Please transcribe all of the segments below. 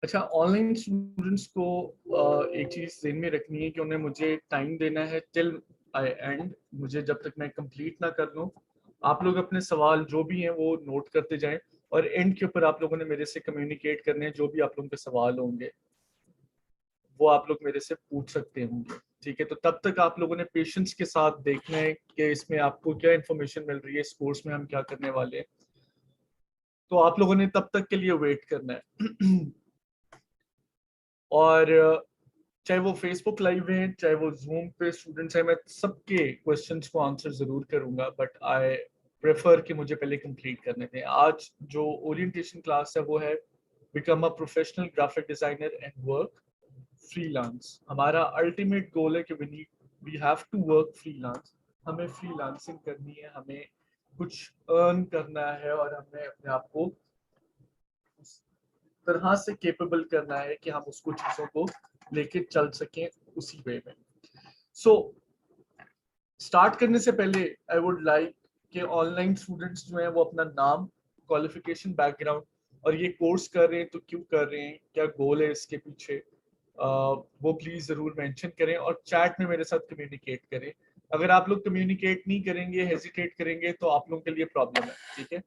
अच्छा, online students को एक चीज ध्यान में रखनी है कि उन्हें मुझे टाइम देना है टिल आई एंड। मुझे जब तक मैं कंप्लीट ना कर लूँ, आप लोग अपने सवाल जो भी हैं वो नोट करते जाएं, और एंड के ऊपर आप लोगों ने मेरे से कम्युनिकेट करने हैं। जो भी आप लोगों के सवाल होंगे वो आप लोग मेरे से पूछ सकते होंगे, ठीक है। तो तब तक आप लोगों ने पेशेंस के साथ देखना है कि इसमें आपको क्या इन्फॉर्मेशन मिल रही है, इस कोर्स में हम क्या करने वाले हैं। तो आप लोगों ने तब तक के लिए वेट करना है। और चाहे वो फेसबुक लाइव है, चाहे वो जूम पे स्टूडेंट्स हैं, मैं सबके क्वेश्चंस को आंसर जरूर करूंगा, बट आई प्रेफर कि मुझे पहले कंप्लीट करने दें। आज जो ओरिएंटेशन क्लास है वो है become a professional graphic designer and work freelance. हमारा अल्टीमेट गोल है कि we have to work freelance. हमें फ्रीलांसिंग करनी है, हमें कुछ अर्न करना है, और हमें अपने आप को उस तरह से केपेबल करना है कि हम उसको चीजों को लेके चल सकें उसी वे में। सो स्टार्ट करने से पहले आई वुड लाइक कि ऑनलाइन स्टूडेंट्स जो हैं वो अपना नाम, क्वालिफिकेशन, बैकग्राउंड, और ये कोर्स कर रहे हैं तो क्यों कर रहे हैं, क्या गोल है इसके पीछे, वो प्लीज जरूर मेंशन करें, और चैट में मेरे साथ कम्युनिकेट करें। अगर आप लोग कम्युनिकेट नहीं करेंगे, हेजिटेट करेंगे, तो आप लोगों के लिए प्रॉब्लम है, ठीक है।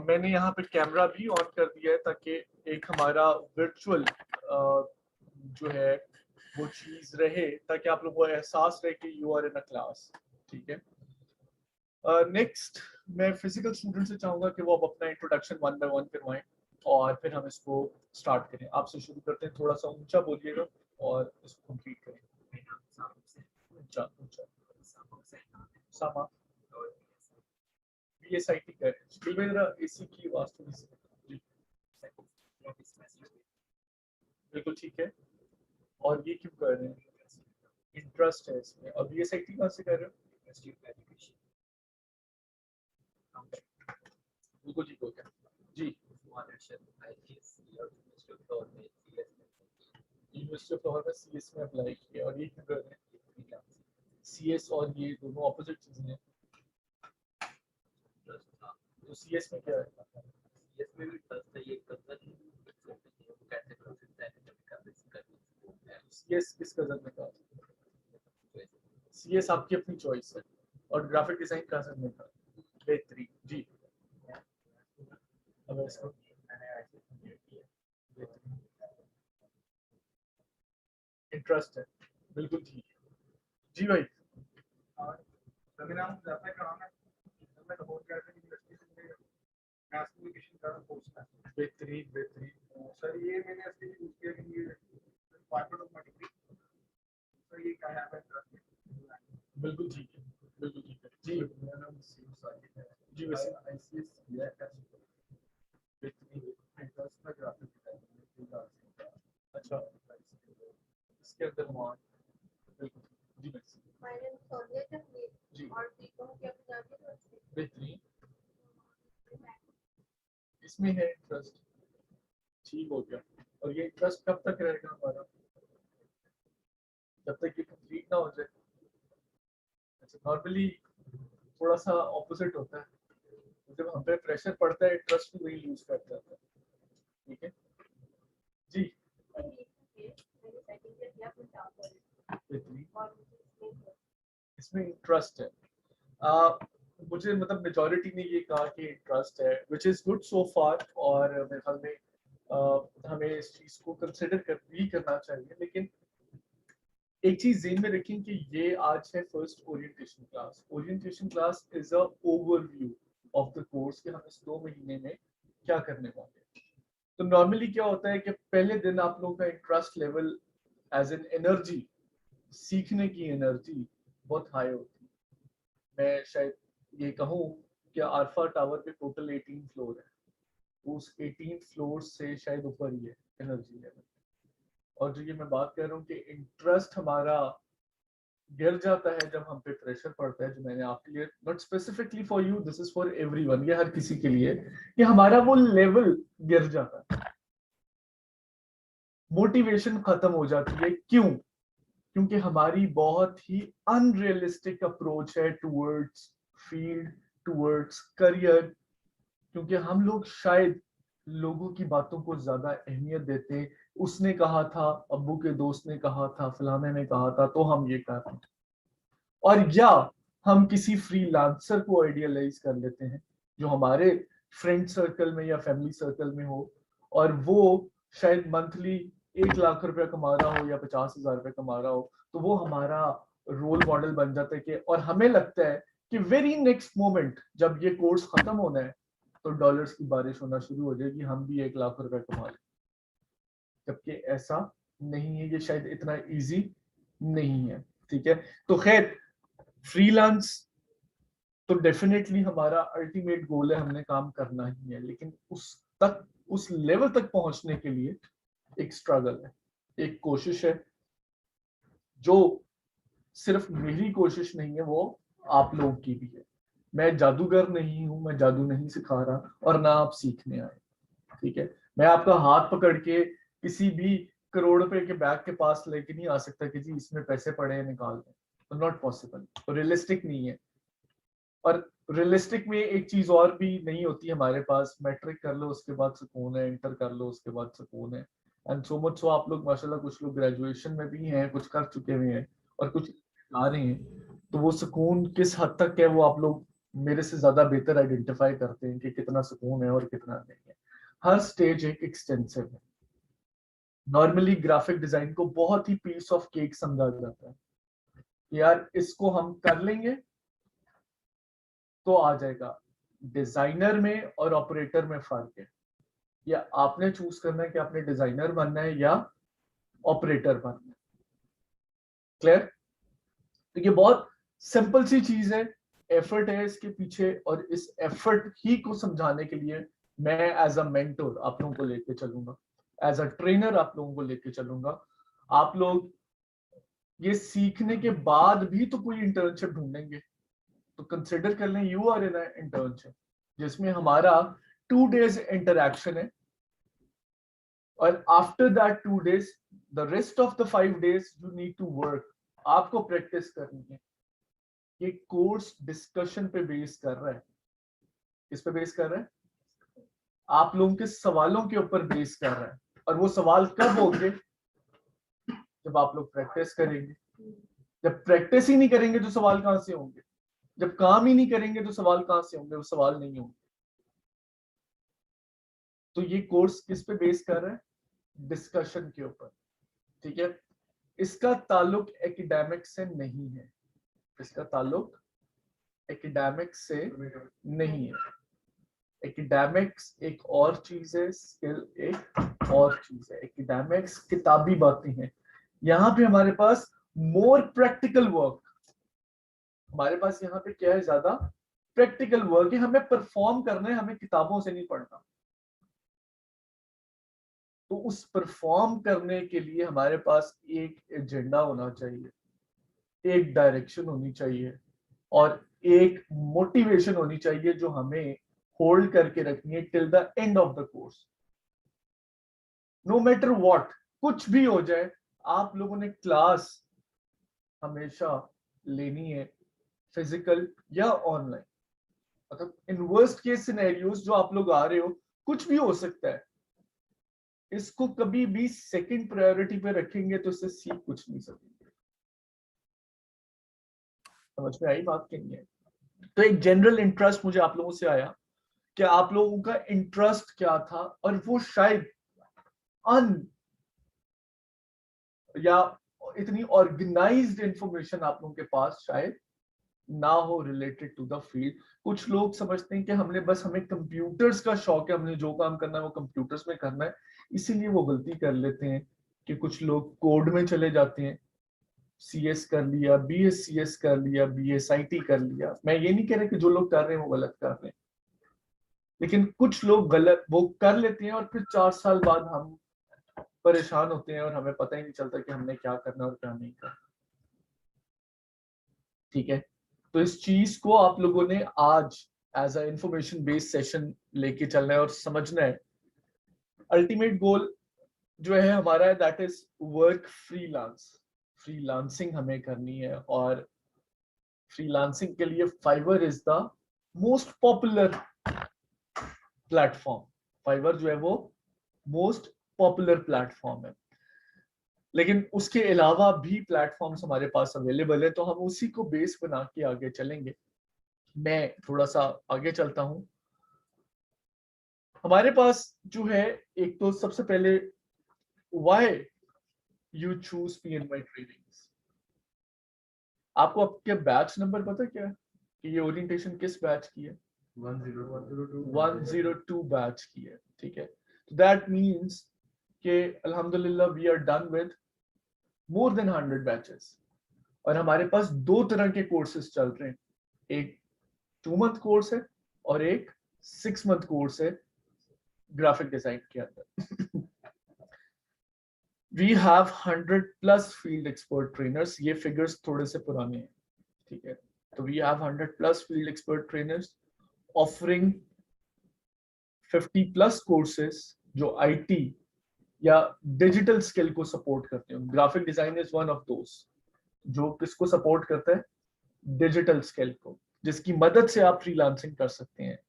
मैंने यहाँ पे कैमरा भी ऑन कर दिया है ताकि एक हमारा वर्चुअल जो है वो चीज रहे, ताकि आप लोगों को एहसास रहे कि you are in a class, ठीक है। नेक्स्ट, मैं फिजिकल स्टूडेंट से चाहूंगा कि वो अब अपना इंट्रोडक्शन वन बाय वन करवाएं, और फिर हम इसको स्टार्ट करें। आपसे शुरू करते हैं, थोड़ा सा ऊंचा बोलिएगा और इसको कंप्लीट करें। ऊंचा ऊंचा। सामा। बीएसआईटी कर स्कूल में जरा एसी की आवाज थोड़ी सी। जी, बिल्कुल ठीक है। और ये क्यों कर रहे हैं? इंटरेस्ट है इसमें। और बीएसआईटी कहाँ से कर रहे हो? बिल्कुल ठीक हो गया जी। यूनिवर्सिटी ऑफ लाहौर में सीएस में अप्लाई किया, और ये क्यों कर रहे हैं? सीएस और ये दोनों ऑपोजिट चीजें हैं। तो सीएस में क्या है? सीएस किस कजन में कहा? सीएस आपकी अपनी चॉइस है, और ग्राफिक डिजाइन कहाँ से मिलता है? बेहतरीन जी। अब इसको इंटरेस्ट है, बिल्कुल ठीक है जी भाई। बेहतरीन बेहतरीन सर, ये मैंने ऐसे यूज किया कि ये part of my degree. Sir ये क्या है? बिल्कुल ठीक है, बिल्कुल ठीक है जी। मेरा नाम जी, वैसे आईसीएस किया है। बेहतरीन इंटरेस्ट था ग्राफिक डिजाइन। अच्छा, इसके अंदर मान बिल्कुल जी। जी, बेहतरीन। इसमें है इंटरेस्ट, ठीक हो गया। और ये इंटरेस्ट कब तक रहेगा हमारा? जब तक ये कंप्लीट ना हो जाए। अच्छा, नॉर्मली थोड़ा सा ऑपोजिट होता है, जब हम पे प्रेशर पड़ता है इंटरेस्ट भी वही यूज कर जाता है, ठीक है जी। इसमें इंटरेस्ट है। आ, मुझे मतलब मेजोरिटी ने ये कहा कि इंटरेस्ट है, विच इज गुड सो फार, और मेरे ख्याल में हमें इस चीज को कंसिडर कर भी करना चाहिए। लेकिन एक चीज ज़हन में रखें कि ये आज है first orientation class. Orientation class is a overview of the course कि हम इस 2 महीने में क्या करने वाले हैं। तो नॉर्मली क्या होता है कि पहले दिन आप लोगों का interest level as an energy, सीखने की एनर्जी बहुत हाई होती है। मैं शायद ये कहूँ कि अल्फा टावर पे टोटल 18 फ्लोर है, उस 18 फ्लोर से शायद ऊपर ही है एनर्जी लेवल। और जो ये मैं बात कर रहा हूँ कि इंटरेस्ट हमारा गिर जाता है जब हम पे प्रेशर पड़ता है, जो मैंने आपके लिए, not specifically for you, this is for everyone, ये हर किसी के लिए, कि हमारा वो लेवल गिर जाता है, मोटिवेशन खत्म हो जाती है। क्यों? क्योंकि हमारी बहुत ही अनरियलिस्टिक अप्रोच है टूवर्ड्स फील्ड, टूवर्ड्स करियर। क्योंकि हम लोग शायद लोगों की बातों को ज्यादा अहमियत देते, उसने कहा था, अब्बू के दोस्त ने कहा था, फलाने ने कहा था, तो हम ये कर रहे हैं। और या हम किसी फ्रीलांसर को आइडियलाइज कर लेते हैं जो हमारे फ्रेंड सर्कल में या फैमिली सर्कल में हो, और वो शायद मंथली 1 लाख रुपया कमा रहा हो या 50,000 रुपये कमा रहा हो, तो वो हमारा रोल मॉडल बन जाता है कि, और हमें लगता है कि वेरी नेक्स्ट मोमेंट जब ये कोर्स खत्म होना है तो डॉलर्स की बारिश होना शुरू हो जाएगी, हम भी 1 लाख रुपए कमा लें। जबकि ऐसा नहीं है, ये शायद इतना इजी नहीं है। ठीक है, तो खैर फ्रीलांस तो डेफिनेटली हमारा अल्टीमेट गोल है, हमने काम करना ही है, लेकिन उस लेवल तक पहुंचने के लिए एक स्ट्रगल है, एक कोशिश है, जो सिर्फ मेरी कोशिश नहीं है, वो आप लोगों की भी है। मैं जादूगर नहीं हूं, मैं जादू नहीं सिखा रहा, और ना आप सीखने आए। ठीक है, मैं आपका हाथ पकड़ के किसी भी करोड़ रुपए के बैग के पास लेके नहीं आ सकता कि जी इसमें पैसे पड़े हैं, निकाल दें, तो नॉट पॉसिबल, तो रियलिस्टिक नहीं है। और रियलिस्टिक में एक चीज और भी नहीं होती हमारे पास, मैट्रिक कर लो उसके बाद सुकून है, इंटर कर लो उसके बाद सुकून है, एंड सो मच सो आप लोग माशाल्लाह कुछ लोग ग्रेजुएशन में भी हैं, कुछ कर चुके हुए हैं और कुछ आ रहे हैं, तो वो सुकून किस हद तक है वो आप लोग मेरे से ज्यादा बेहतर आइडेंटिफाई करते हैं कि कितना सुकून है और कितना नहीं है। हर स्टेज एक एक्सटेंसिव है। नॉर्मली ग्राफिक डिजाइन को बहुत ही पीस ऑफ केक समझा जाता है, यार इसको हम कर लेंगे तो आ जाएगा। डिजाइनर में और ऑपरेटर में फर्क है, या आपने चूज करना है कि आपने डिजाइनर बनना है या ऑपरेटर बनना है। क्लियर? तो ये बहुत सिंपल सी चीज है, एफर्ट है इसके पीछे, और इस एफर्ट ही को समझाने के लिए मैं एज अ मेंटोर आप लोगों को लेके चलूंगा, एज अ ट्रेनर आप लोगों को लेके चलूंगा। आप लोग ये सीखने के बाद भी तो कोई इंटर्नशिप ढूंढेंगे, तो कंसिडर कर लें यू आर इन इंटर्नशिप जिसमें हमारा 2 days इंटरेक्शन है, और after that 2 days the rest of the 5 days you need to work, आपको प्रैक्टिस करनी है। ये कोर्स डिस्कशन पे बेस कर रहा है, किस पे बेस कर रहा है? आप लोगों के सवालों के ऊपर बेस कर रहा है, और वो सवाल कब होंगे? जब आप लोग प्रैक्टिस करेंगे। जब प्रैक्टिस ही नहीं करेंगे तो सवाल कहां से होंगे? जब काम ही नहीं करेंगे तो सवाल कहां से होंगे? वो सवाल नहीं होंगे। तो ये कोर्स किस पे बेस कर रहा है? डिस्कशन के ऊपर। ठीक है, इसका ताल्लुक एकेडमिक से नहीं है, इसका ताल्लुक एकेडमिक्स से नहीं है। एकेडमिक्स एक और चीज है, स्किल एक और चीज है। एकेडमिक्स किताबी बातें हैं, यहाँ पे हमारे पास मोर प्रैक्टिकल वर्क, हमारे पास यहाँ पे क्या है? ज्यादा प्रैक्टिकल वर्क है, हमें परफॉर्म करना है, हमें किताबों से नहीं पढ़ना। तो उस परफॉर्म करने के लिए हमारे पास एक एजेंडा होना चाहिए, एक डायरेक्शन होनी चाहिए, और एक मोटिवेशन होनी चाहिए जो हमें होल्ड करके रखनी है till the end of the course. No matter what, कुछ भी हो जाए, आप लोगों ने क्लास हमेशा लेनी है, फिजिकल या ऑनलाइन। मतलब इन वर्स्ट केस सिनेरियोस जो आप लोग आ रहे हो, कुछ भी हो सकता है, इसको कभी भी सेकंड प्रायोरिटी पे रखेंगे तो इससे सीख कुछ नहीं सकेंगे। समझ में आई बात? नहीं है? तो एक जनरल इंटरेस्ट मुझे आप लोगों से आया कि आप लोगों का इंटरेस्ट क्या था, और वो शायद अन या इतनी ऑर्गेनाइज्ड इंफॉर्मेशन आप लोगों के पास शायद ना हो रिलेटेड टू द फील्ड। कुछ लोग समझते हैं कि हमें कंप्यूटर्स का शौक है, हमने जो काम करना है वो कंप्यूटर्स में करना है, इसीलिए वो गलती कर लेते हैं कि कुछ लोग कोड में चले जाते हैं, सीएस कर लिया, बीएससीएस कर लिया, बीएसआईटी कर लिया। मैं ये नहीं कह रहा कि जो लोग कर रहे हैं वो गलत कर रहे हैं, लेकिन कुछ लोग गलत वो कर लेते हैं और फिर 4 साल बाद हम परेशान होते हैं और हमें पता ही नहीं चलता कि हमने क्या करना और क्या नहीं करना। ठीक है, तो इस चीज को आप लोगों ने आज as a information based session लेके चलना है और समझना है। अल्टीमेट गोल जो है हमारा है that is work freelance. Freelancing हमें करनी है, और फ्रीलांसिंग के लिए Fiverr is the most popular platform. Fiverr जो है वो मोस्ट पॉपुलर प्लेटफॉर्म है, लेकिन उसके अलावा भी प्लेटफॉर्म्स हमारे पास अवेलेबल है, तो हम उसी को बेस बना के आगे चलेंगे। मैं थोड़ा सा आगे चलता हूं। हमारे पास जो है, एक तो सबसे पहले व्हाई यू चूज पीएनवाई ट्रेनिंग्स। आपको आपके बैच नंबर पता क्या है कि ये ओरिएंटेशन किस बैच की है? 102 बैच की है, ठीक है। तो दैट मीन्स कि अल्हम्दुलिल्लाह we are done with more than 100 batches. और हमारे पास दो तरह के कोर्सेज चल रहे हैं, एक 2 मंथ कोर्स है और एक 6 मंथ कोर्स है ग्राफिक डिजाइन के अंदर। We have 100+ field expert trainers. ये फिगर्स थोड़े से पुराने हैं, ठीक है। तो we have 100+ field expert trainers offering 50+ courses जो आईटी या डिजिटल स्किल को सपोर्ट करते हैं। Graphic design is one of those जो किसको सपोर्ट करता है? डिजिटल स्किल को, जिसकी मदद से आप फ्रीलांसिंग कर सकते हैं।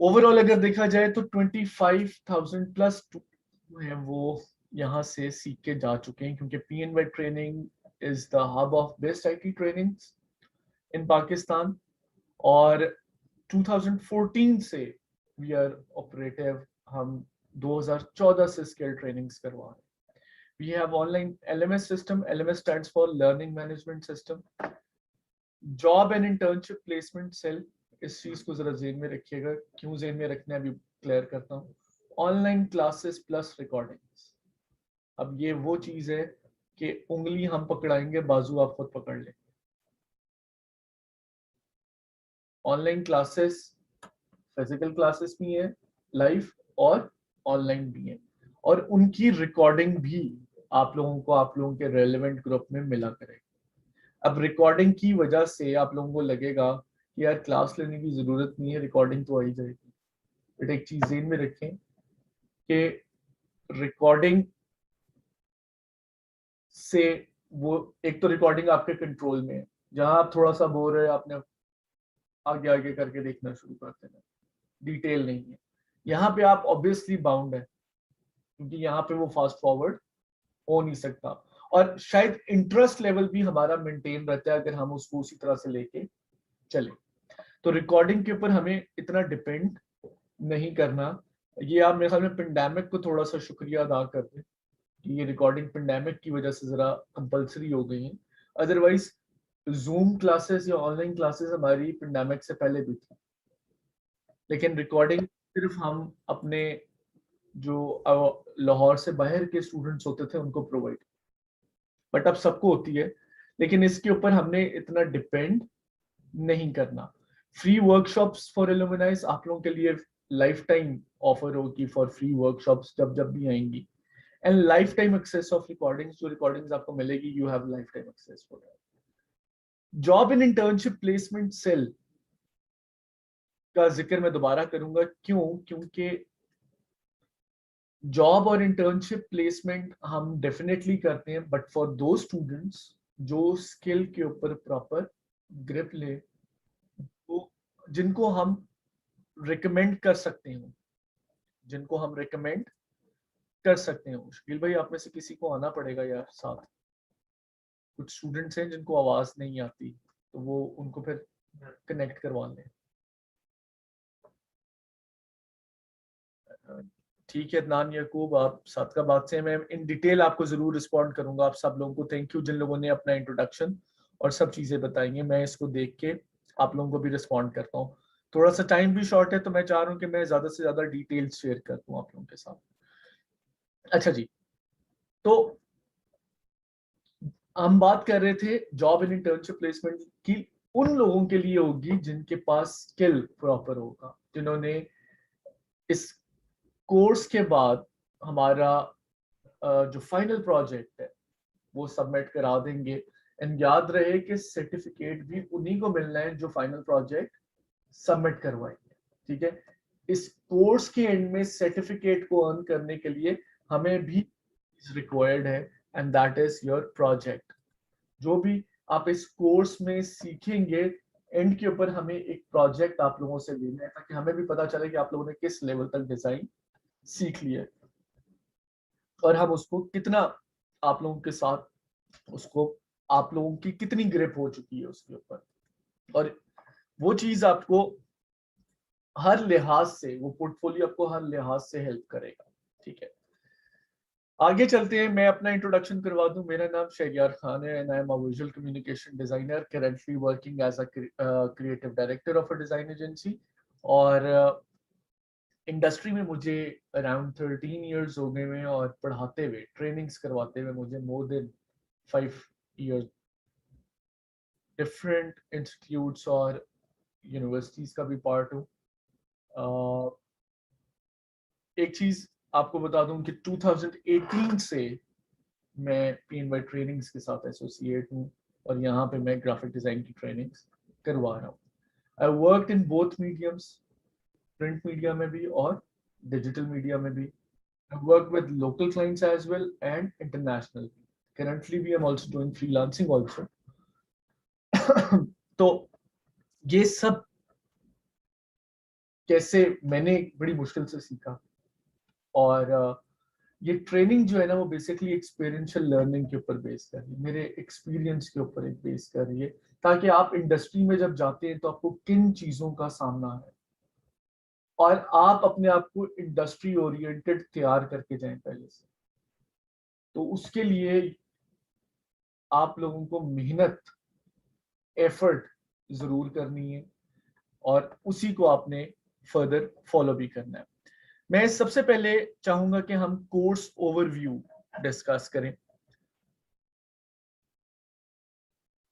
ओवरऑल अगर देखा जाए तो 25,000+ हैं वो यहाँ से सीख के जा चुके हैं, क्योंकि PNY training is the hub of best IT trainings in Pakistan. और 2014 से वी आर ऑपरेटिव। हम 2014 से स्किल ट्रेनिंग्स करवा रहे हैं। We have online LMS system. LMS stands for Learning Management System. Job and internship placement cell, इस चीज को जरा जेन में रखिएगा। क्यों जेन में रखना है अभी क्लियर करता हूँ। Online classes plus recordings. अब ये वो चीज है कि उंगली हम पकड़ाएंगे, बाजू आप खुद पकड़ लेंगे। ऑनलाइन क्लासेस, फिजिकल क्लासेस भी हैं लाइव और ऑनलाइन भी हैं, और उनकी रिकॉर्डिंग भी आप लोगों के रेलेवेंट ग्रुप में मिला करें। अब रिकॉर्डिंग की वजह से आप लोगों को लगेगा कि यार क्लास लेने की जरूरत नहीं है, रिकॉर्डिंग तो आ ही जाएगी। बट एक चीज ध्यान में रखें कि रिकॉर्डिंग से वो, एक तो रिकॉर्डिंग आपके कंट्रोल में है, जहां आप थोड़ा सा बोर है आपने आगे आगे करके देखना शुरू कर देना, डिटेल नहीं है। यहाँ पे आप ऑब्वियसली बाउंड है, क्योंकि यहाँ पे वो फास्ट फॉरवर्ड हो नहीं सकता। और शायद इंटरेस्ट लेवल भी हमारा मेंटेन रहता है अगर हम उसको उसी तरह से लेके चले। तो रिकॉर्डिंग के ऊपर हमें इतना डिपेंड नहीं करना। ये आप मेरे ख्याल में पेंडेमिक को थोड़ा सा शुक्रिया अदा कर दें कि ये रिकॉर्डिंग पेंडेमिक की वजह से जरा कंपलसरी हो गई है। अदरवाइज जूम क्लासेस या ऑनलाइन क्लासेस हमारी पेंडेमिक से पहले भी थी, लेकिन रिकॉर्डिंग सिर्फ हम अपने जो लाहौर से बाहर के स्टूडेंट्स होते थे उनको प्रोवाइड, बट अब सबको होती है। लेकिन इसके ऊपर हमने इतना डिपेंड नहीं करना। फ्री वर्कशॉप्स फॉर एलुमनाइज आप लोगों के लिए लाइफ टाइम ऑफर होगी फॉर फ्री वर्कशॉप्स जब जब भी आएंगी, and life time access of recordings. जो रिकॉर्डिंग्स आपको मिलेगी you have life time access for that. Job in internship placement cell का जिक्र मैं दोबारा करूंगा, क्यों? क्योंकि जॉब और इंटर्नशिप प्लेसमेंट हम डेफिनेटली करते हैं, बट फॉर दो स्टूडेंट्स जो स्किल के ऊपर प्रॉपर ग्रिप ले, तो जिनको हम रिकमेंड कर सकते हो, जिनको हम रिकमेंड कर सकते हो। शकील भाई आप में से किसी को आना पड़ेगा यार साथ। कुछ स्टूडेंट्स हैं जिनको आवाज नहीं आती, तो वो उनको फिर कनेक्ट करवा लें। ठीक है अदनान याकूब, आप सादकाबाद से, मैं इन डिटेल आपको जरूर रिस्पॉन्ड करूंगा। आप सब लोगों को थैंक यू जिन लोगों ने अपना इंट्रोडक्शन और सब चीजें बताई हैं। मैं इसको देख के आप लोगों को भी रिस्पॉन्ड करता हूँ। थोड़ा सा टाइम भी शॉर्ट है, तो मैं चाह रहा हूँ कि मैं ज्यादा से ज्यादा डिटेल्स शेयर कर दूँ आप लोगों के साथ। अच्छा जी, तो हम बात कर रहे थे जॉब इन इंटर्नशिप प्लेसमेंट की उन लोगों के लिए होगी जिनके पास स्किल प्रॉपर होगा, जिन्होंने इस कोर्स के बाद हमारा जो फाइनल प्रोजेक्ट है वो सबमिट करा देंगे। एंड याद रहे कि सर्टिफिकेट भी उन्हीं को मिलना है जो फाइनल प्रोजेक्ट सबमिट करवाएंगे, ठीक है। इस कोर्स के एंड में सर्टिफिकेट को अर्न करने के लिए हमें भी रिक्वायर्ड है, and that is your project. जो भी आप इस कोर्स में सीखेंगे एंड के ऊपर हमें एक प्रोजेक्ट आप लोगों से लेना है ताकि हमें भी पता चले कि आप लोगों ने किस लेवल तक डिजाइन सीख लिया है और हम उसको कितना आप लोगों के साथ उसको आप लोगों की कितनी ग्रिप हो चुकी है उसके ऊपर, और वो चीज आपको हर लिहाज से, वो पोर्टफोलियो आपको हर लिहाज से हेल्प करेगा। ठीक है, आगे चलते हैं। मैं अपना इंट्रोडक्शन करवा दूं। मेरा नाम शहरियार खान है and I am a visual communication designer, currently working as a creative director of a design agency. और इंडस्ट्री में मुझे अराउंड 13 इयर्स हो गए हैं और पढ़ाते हुए, ट्रेनिंग्स करवाते हुए मुझे more than 5 years different institutes और यूनिवर्सिटीज का भी पार्ट हूँ। एक चीज आपको बता दूं कि 2018 से मैं PNY ट्रेनिंग्स के साथ एसोसिएट हूँ और यहाँ पे मैं ग्राफिक डिजाइन की ट्रेनिंग्स करवा रहा हूँ। I work in both mediums, print media में भी और डिजिटल मीडिया में भी। I work with local clients as well and international. Currently, we am also doing freelancing also. तो ये सब कैसे मैंने बड़ी मुश्किल से सीखा, और ये ट्रेनिंग जो है ना वो बेसिकली एक्सपीरियंशियल लर्निंग के ऊपर बेस कर रही है, मेरे एक्सपीरियंस के ऊपर एक बेस कर रही है, ताकि आप इंडस्ट्री में जब जाते हैं तो आपको किन चीजों का सामना है और आप अपने आप को इंडस्ट्री ओरिएंटेड तैयार करके जाएं पहले से। तो उसके लिए आप लोगों को मेहनत, एफर्ट जरूर करनी है और उसी को आपने फर्दर फॉलो भी करना है। मैं सबसे पहले चाहूंगा कि हम कोर्स ओवरव्यू डिस्कस करें।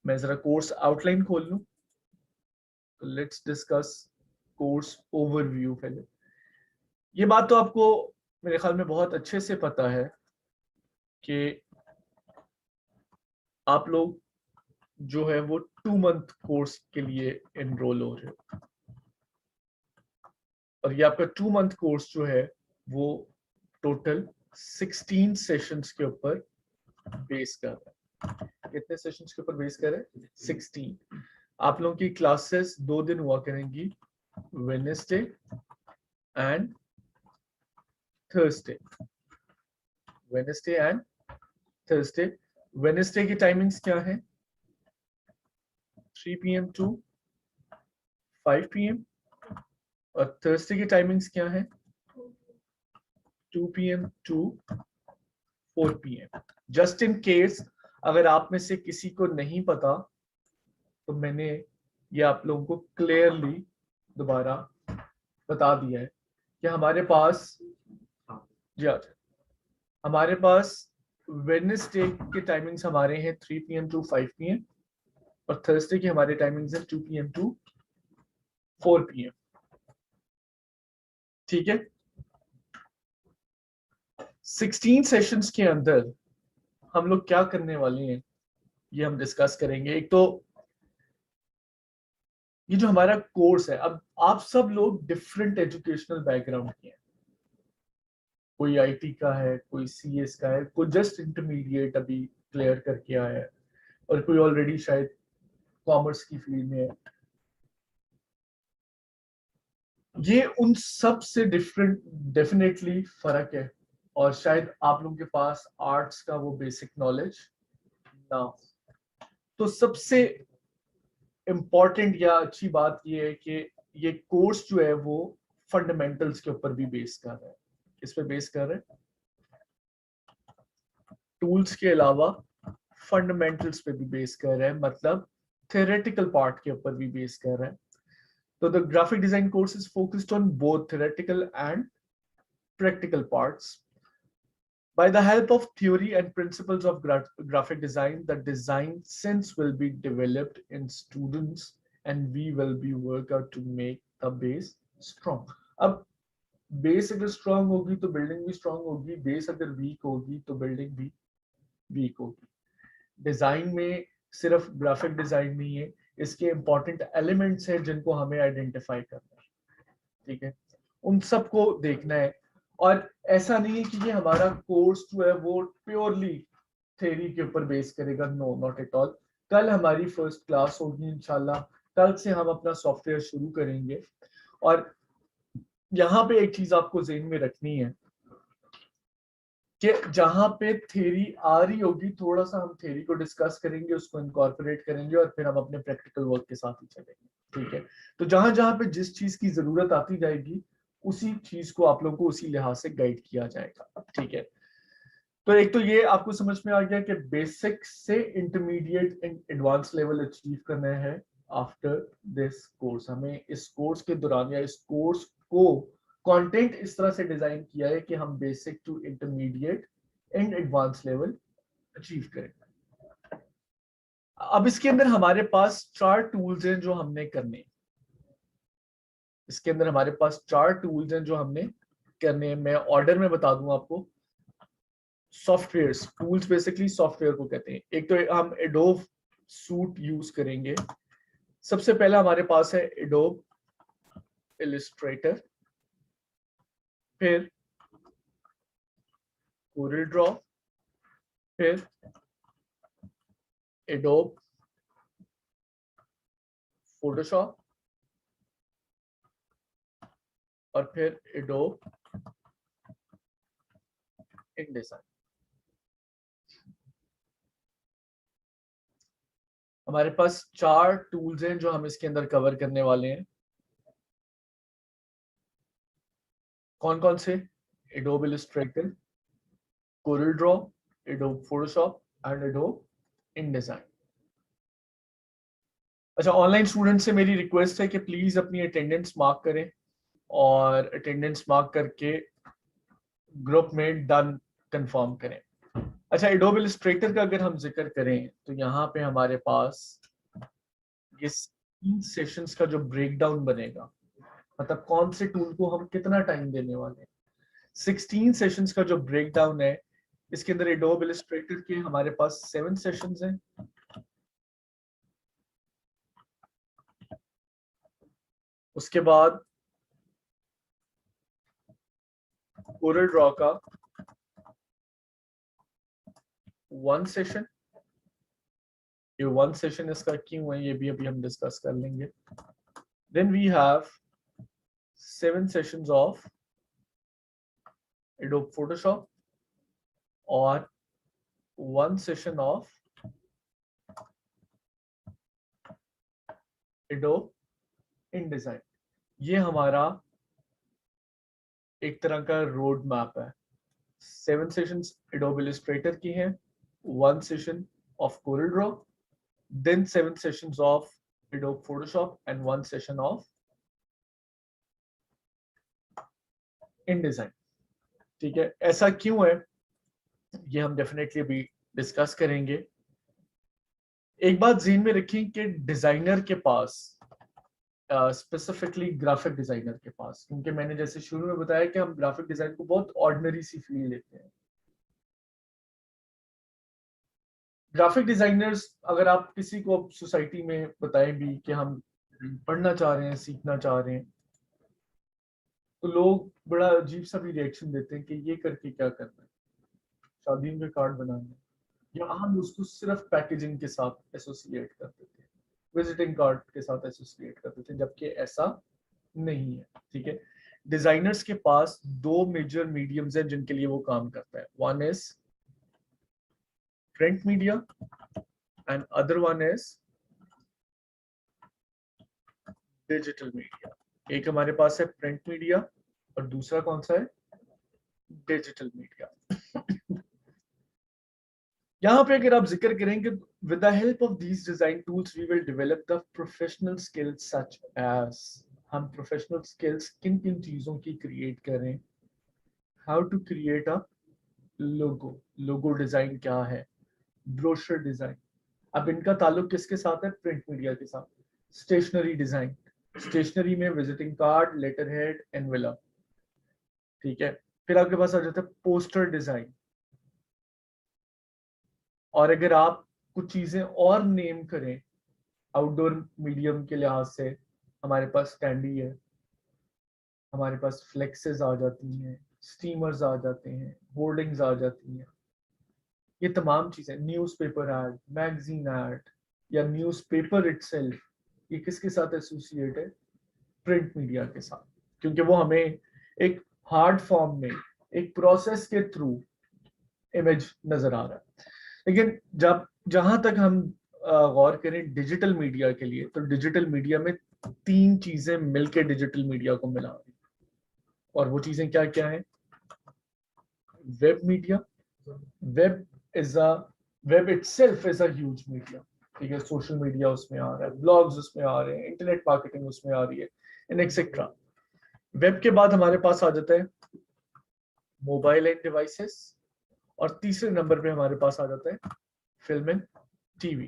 मैं जरा कोर्स आउटलाइन खोल लूं, तो लेट्स डिस्कस कोर्स ओवरव्यू पहले। ये बात तो आपको मेरे ख्याल में बहुत अच्छे से पता है कि आप लोग जो है वो 2 मंथ कोर्स के लिए एनरोल हो रहे हो, और ये आपका 2 मंथ कोर्स जो है वो टोटल 16 सेशंस के ऊपर बेस कर रहा है। कितने सेशंस के ऊपर बेस कर रहे हैं? 16। आप लोगों की क्लासेस 2 दिन हुआ करेंगी, Wednesday and Thursday. Wednesday and Thursday. Wednesday की टाइमिंग्स क्या है? 3 PM टू 5 PM। और थर्सडे की टाइमिंग्स क्या है? 2 PM to 4 PM। Just in case अगर आप में से किसी को नहीं पता, तो मैंने ये आप लोगों को क्लियरली दोबारा बता दिया है कि हमारे पास, जी हाँ, हमारे पास वेडनेसडे के टाइमिंग्स हमारे हैं 3 PM टू 5 PM और थर्सडे की हमारे टाइमिंग्स है 2 PM टू 4 PM। ठीक है, 16 सेशंस के अंदर हम लोग क्या करने वाले हैं ये हम डिस्कस करेंगे। एक तो ये जो हमारा कोर्स है, अब आप सब लोग डिफरेंट एजुकेशनल बैकग्राउंड के हैं। कोई IT का है, कोई CS का है, कोई जस्ट इंटरमीडिएट अभी क्लियर करके आया है, और कोई ऑलरेडी शायद कॉमर्स की फील्ड में है। ये उन सब से डिफरेंट डेफिनेटली फर्क है, और शायद आप लोगों के पास आर्ट्स का वो बेसिक नॉलेज ना हो। तो सबसे इम्पॉर्टेंट या अच्छी बात ये है कि ये कोर्स जो है वो फंडामेंटल्स के ऊपर भी बेस कर रहा है। किस पे बेस कर रहे हैं? टूल्स के अलावा फंडामेंटल्स पे भी बेस कर रहा है, मतलब थ्योरेटिकल पार्ट के ऊपर भी बेस कर रहा है। So the graphic design course is focused on both theoretical and practical parts. By the help of theory and principles of graphic design, the design sense will be developed in students and we will be work out to make the base strong. अब base अगर strong होगी तो building भी strong होगी, base अगर week होगी तो building भी वीक होगी। डिजाइन में सिर्फ ग्राफिक डिजाइन नहीं है, इसके इंपॉर्टेंट एलिमेंट्स हैं जिनको हमें आइडेंटिफाई करना है। ठीक है, उन सबको देखना है। और ऐसा नहीं है कि ये हमारा कोर्स जो है वो प्योरली थ्योरी के ऊपर बेस करेगा, नो नॉट एट ऑल। कल हमारी फर्स्ट क्लास होगी इंशाल्लाह कल से हम अपना सॉफ्टवेयर शुरू करेंगे। और यहाँ पे एक चीज आपको ज़हन में रखनी है कि जहाँ पे थ्योरी आ रही होगी, थोड़ा सा हम थ्योरी को डिस्कस करेंगे, उसको इनकॉर्पोरेट करेंगे और फिर हम अपने प्रैक्टिकल वर्क के साथ ही चलेंगे। ठीक है, तो जहां जहां पे जिस चीज की जरूरत आती जाएगी उसी चीज को आप लोगों को उसी लिहाज से गाइड किया जाएगा। ठीक है, तो एक तो ये आपको समझ में आ गया कि बेसिक से intermediate and advance level achieve करना है आफ्टर दिस कोर्स। हमें इस कोर्स के दौरान या इस कोर्स को कंटेंट इस तरह से डिजाइन किया है कि हम basic to intermediate and advance level achieve करें। अब इसके अंदर हमारे पास 4 टूल्स हैं जो हमने करने हैं। इसके अंदर हमारे पास 4 टूल्स हैं जो हमने करने हैं। मैं ऑर्डर में बता दूं आपको। सॉफ्टवेयर टूल्स बेसिकली सॉफ्टवेयर को कहते हैं। एक तो हम एडोब सूट यूज करेंगे। सबसे पहला हमारे पास है एडोब इलस्ट्रेटर, फिर कोरल ड्रॉ, फिर एडोब फोटोशॉप और फिर एडोब इनडिजाइन। हमारे पास 4 टूल्स हैं जो हम इसके अंदर कवर करने वाले हैं। कौन कौन से? Adobe Illustrator, Corel Draw, adobe Photoshop and adobe InDesign. अच्छा, ऑनलाइन स्टूडेंट से मेरी रिक्वेस्ट है कि प्लीज अपनी अटेंडेंस मार्क करें और अटेंडेंस मार्क करके ग्रुप में डन कंफर्म करें। अच्छा, एडोब इलस्ट्रेटर का अगर हम जिक्र करें तो यहाँ पे हमारे पास ये 3 सेशंस का जो ब्रेकडाउन बनेगा, मतलब कौन से टूल को हम कितना टाइम देने वाले हैं, 16 सेशंस का जो ब्रेकडाउन है, इसके अंदर एडोब इलस्ट्रेटर के हमारे पास 7 सेशंस हैं। उसके बाद कोरल ड्रॉ का 1 सेशन। ये 1 सेशन इसका क्यों है ये भी अभी हम डिस्कस कर लेंगे। Then we have 7 sessions of Adobe Photoshop और 1 सेशन ऑफ एडोब इनडिजाइन। ये हमारा एक तरह का रोड मैप है। 7 सेशंस एडोब इलस्ट्रेटर की हैं, 1 session of Corel Draw, then 7 sessions of Adobe Photoshop and 1 session of InDesign। ठीक है, ऐसा क्यों है ये हम डेफिनेटली अभी डिस्कस करेंगे। एक बात ज़हन में रखें कि डिजाइनर के पास, स्पेसिफिकली ग्राफिक डिजाइनर के पास, क्योंकि मैंने जैसे शुरू में बताया कि हम ग्राफिक डिजाइन को बहुत ऑर्डिनरी सी फील लेते हैं। ग्राफिक डिजाइनर्स, अगर आप किसी को सोसाइटी में बताएं भी कि हम पढ़ना चाह रहे हैं, सीखना चाह रहे हैं, तो लोग बड़ा अजीब सा भी रिएक्शन देते हैं कि ये करके क्या करना है, शादियों के कार्ड बनाने, या हम उसको सिर्फ पैकेजिंग के साथ एसोसिएट करते थे, विजिटिंग कार्ड के साथ एसोसिएट करते थे, जबकि ऐसा नहीं है। ठीक है, डिजाइनर्स के पास 2 मेजर मीडियम्स हैं जिनके लिए वो काम करता है। One is print media and other one is digital media. एक हमारे पास है प्रिंट मीडिया और दूसरा कौन सा है? Digital media. यहाँ पे अगर आप जिक्र करेंगे, with the help of these design tools we will develop the professional skills such as, हम प्रोफेशनल स्किल्स किन किन चीजों की क्रिएट करें। How to create a logo, logo design क्या है, ब्रोशर डिजाइन। अब इनका ताल्लुक किसके साथ है? प्रिंट मीडिया के साथ। स्टेशनरी डिजाइन, स्टेशनरी में visiting card, letterhead, envelope. ठीक है, फिर आपके पास आ जाता है पोस्टर डिजाइन। और अगर आप कुछ चीजें और नेम करें आउटडोर मीडियम के लिहाज से, हमारे पास स्टैंडी है, हमारे पास फ्लेक्सेस आ जाती हैं, स्टीमर्स आ जाते हैं, होर्डिंग्स आ जाती हैं। ये तमाम चीजें, न्यूज़पेपर ऐड, मैगजीन ऐड या न्यूज़पेपर इटसेल्फ, ये किसके साथ एसोसिएट है? प्रिंट मीडिया के साथ, क्योंकि वो हमें एक हार्ड फॉर्म में एक प्रोसेस के थ्रू इमेज नजर आ रहा है। लेकिन जब जहां तक हम गौर करें डिजिटल मीडिया के लिए, तो डिजिटल मीडिया में 3 चीजें मिलकर डिजिटल मीडिया को मिला रही, और वो चीजें क्या क्या है? Web media, web is a web itself is a huge media, ठीक है। सोशल मीडिया उसमें आ रहा है, ब्लॉग्स उसमें आ रहे हैं, इंटरनेट मार्केटिंग उसमें आ रही है, एंड एक्सेट्रा। वेब के बाद हमारे पास आ जाता है मोबाइल एंड डिवाइसेस, और तीसरे नंबर पे हमारे पास आ जाता है फिल्म एंड टीवी।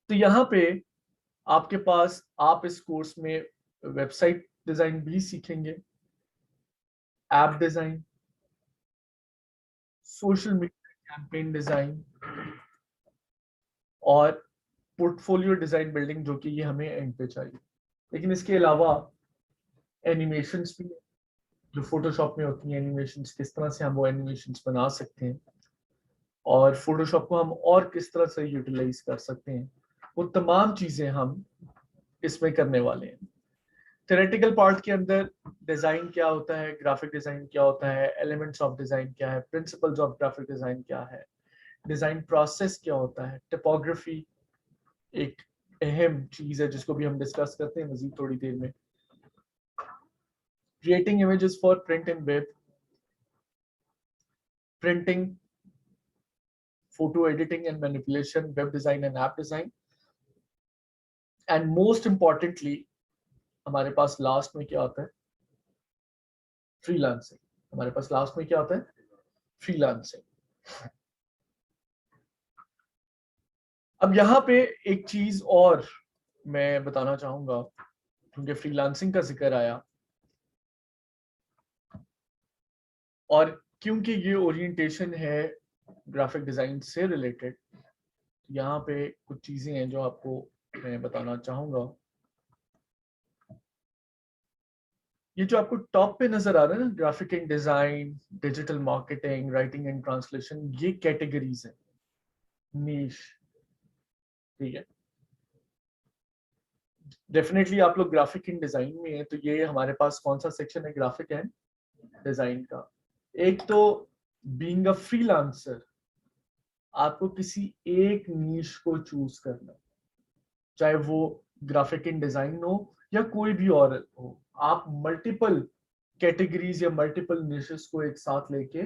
तो यहाँ पे आपके पास, आप इस कोर्स में वेबसाइट डिजाइन भी सीखेंगे, app design, social media campaign design, और पोर्टफोलियो डिजाइन बिल्डिंग, जो कि ये हमें एंड पे चाहिए। लेकिन इसके अलावा एनिमेशंस भी है, जो फोटोशॉप में होती हैं एनिमेशंस, किस तरह से हम वो एनिमेशंस बना सकते हैं, और फोटोशॉप को हम और किस तरह से यूटिलाइज कर सकते हैं, वो तमाम चीजें हम इसमें करने वाले हैं। थ्योरेटिकल पार्ट के अंदर डिजाइन क्या होता है, ग्राफिक डिजाइन क्या होता है, एलिमेंट्स ऑफ डिजाइन क्या है, प्रिंसिपल्स ऑफ ग्राफिक डिजाइन क्या है, डिजाइन प्रोसेस क्या होता है, टिपोग्राफी एक अहम चीज है जिसको भी हम डिस्कस करते हैं मजीद थोड़ी देर में, creating images for print and web, printing, photo editing and manipulation, web design and app design, and most importantly हमारे पास लास्ट में क्या आता है? फ्रीलांसिंग। हमारे पास लास्ट में क्या आता है? फ्रीलांसिंग। अब यहाँ पे एक चीज और मैं बताना चाहूंगा, क्योंकि फ्रीलांसिंग का जिक्र आया, और क्योंकि ये ओरिएंटेशन है ग्राफिक डिजाइन से रिलेटेड, यहाँ पे कुछ चीजें हैं जो आपको मैं बताना चाहूंगा। ये जो आपको टॉप पे नजर आ रहा है ना, graphic and design, digital marketing, writing and translation, ये कैटेगरीज है, नीश, ठीक है। डेफिनेटली आप लोग ग्राफिक एंड डिजाइन में है, तो ये हमारे पास कौन सा सेक्शन है ग्राफिक एंड डिजाइन का? एक तो बीइंग अ फ्रीलांसर, आपको किसी एक नीश को चूज करना, चाहे वो ग्राफिक एंड डिजाइन हो या कोई भी और हो। आप मल्टीपल कैटेगरीज या मल्टीपल निशेस को एक साथ लेके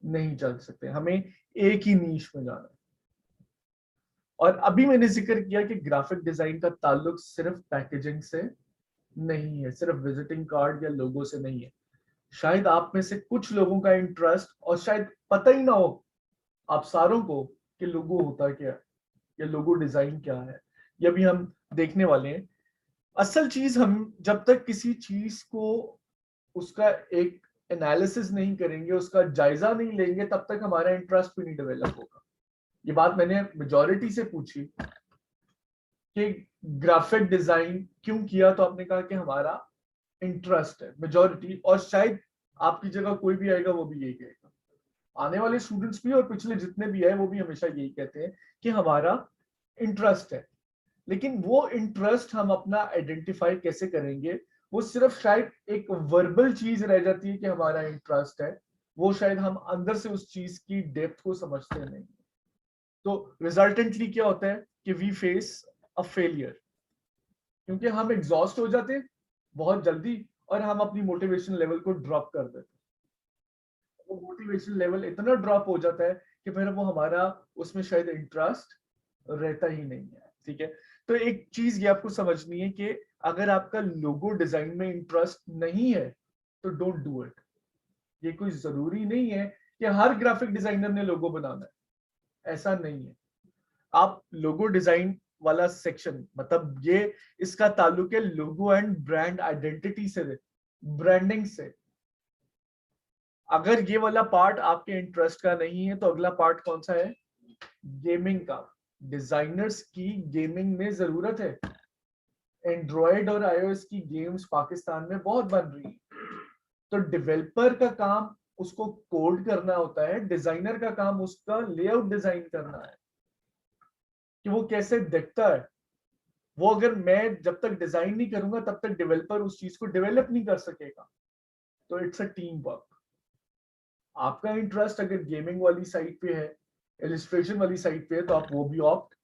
नहीं चल सकते, हमें एक ही नीश में जाना है। और अभी मैंने जिक्र किया कि ग्राफिक डिजाइन का ताल्लुक सिर्फ पैकेजिंग से नहीं है, सिर्फ विजिटिंग कार्ड या लोगो से नहीं है। शायद आप में से कुछ लोगों का इंटरेस्ट, और शायद पता ही ना हो आप सारों को कि लोगो होता क्या है या लोगो डिजाइन क्या है, ये भी हम देखने वाले हैं। असल चीज, हम जब तक किसी चीज को उसका एक एनालिसिस नहीं करेंगे, उसका जायजा नहीं लेंगे, तब तक हमारा इंटरेस्ट भी नहीं डेवलप होगा। ये बात मैंने मेजॉरिटी से पूछी कि ग्राफिक डिजाइन क्यों किया, तो आपने कहा कि हमारा इंटरेस्ट है, मेजॉरिटी। और शायद आपकी जगह कोई भी आएगा वो भी यही कहेगा, आने वाले स्टूडेंट्स भी और पिछले जितने भी आए वो भी हमेशा यही कहते हैं कि हमारा इंटरेस्ट है। लेकिन वो इंटरेस्ट हम अपना आइडेंटिफाई कैसे करेंगे? वो सिर्फ शायद एक वर्बल चीज रह जाती है कि हमारा इंटरेस्ट है, वो शायद हम अंदर से उस चीज की डेप्थ को समझते नहीं। तो रिजल्टेंटली क्या होता है कि वी फेस अ फेलियर, क्योंकि हम एग्जॉस्ट हो जाते हैं बहुत जल्दी, और हम अपनी मोटिवेशन लेवल को ड्रॉप कर देते हैं। वो मोटिवेशन लेवल इतना ड्रॉप हो जाता है कि फिर वो हमारा उसमें शायद इंटरेस्ट रहता ही नहीं है, ठीक है। तो एक चीज ये आपको समझनी है कि अगर आपका लोगो डिजाइन में इंटरेस्ट नहीं है तो डोंट डू इट। ये कोई जरूरी नहीं है कि हर ग्राफिक डिजाइनर ने लोगो बनाना है, ऐसा नहीं है। आप लोगो डिजाइन वाला सेक्शन, मतलब ये इसका ताल्लुक है लोगो एंड ब्रांड आइडेंटिटी से, ब्रांडिंग से। अगर ये वाला पार्ट आपके इंटरेस्ट का नहीं है, तो अगला पार्ट कौन सा है? गेमिंग का। डिजाइनर्स की गेमिंग में जरूरत है। एंड्रॉयड और आईओएस की गेम्स पाकिस्तान में बहुत बन रही है, तो डेवलपर का काम उसको कोड करना होता है, डिजाइनर का काम उसका लेआउट डिजाइन करना है कि वो कैसे दिखता है, वो अगर मैं जब तक डिजाइन नहीं करूंगा तब तक डेवलपर उस चीज को डेवलप नहीं कर सकेगा। तो इट्स अ टीम वर्क। आपका इंटरेस्ट अगर गेमिंग वाली साइड पे है, इलिस्ट्रेशन वाली साइड पे है, तो आप वो भी ऑप्ट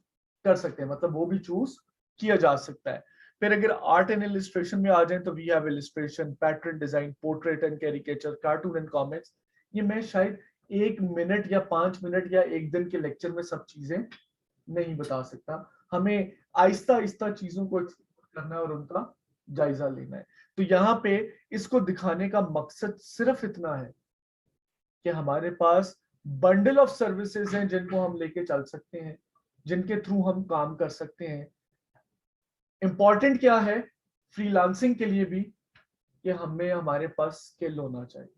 कर सकते हैं, मतलब वो भी चूज किया जा सकता है। फिर अगर आर्ट एंड इलिस्ट्रेशन में आ जाए तो we have illustration, pattern design, portrait and caricature, cartoon and comics. ये मैं शायद 1 मिनट या 5 मिनट या एक दिन के लेक्चर में सब चीजें नहीं बता सकता। हमें आहिस्ता आहिस्ता चीजों को एक्सप्लोर करना है और उनका जायजा लेना है। तो यहाँ पे इसको दिखाने का मकसद सिर्फ इतना है कि हमारे पास बंडल ऑफ सर्विसेज हैं जिनको हम लेके चल सकते हैं, जिनके थ्रू हम काम कर सकते हैं। इंपॉर्टेंट क्या है फ्रीलांसिंग के लिए भी, कि हमें हमारे पास स्किल होना चाहिए।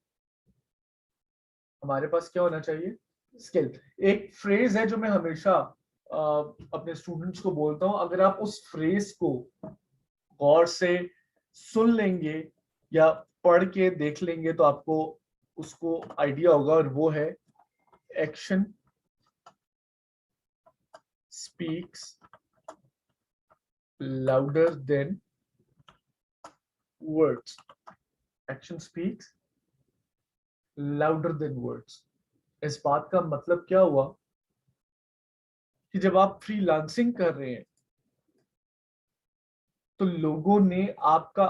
हमारे पास क्या होना चाहिए? स्किल। एक फ्रेज है जो मैं हमेशा अपने स्टूडेंट्स को बोलता हूं, अगर आप उस फ्रेज को गौर से सुन लेंगे या पढ़ के देख लेंगे तो आपको उसको आइडिया होगा, और वो है action speaks louder than words. Action speaks louder than words. इस बात का मतलब क्या हुआ कि जब आप फ्रीलांसिंग कर रहे हैं तो लोगों ने आपका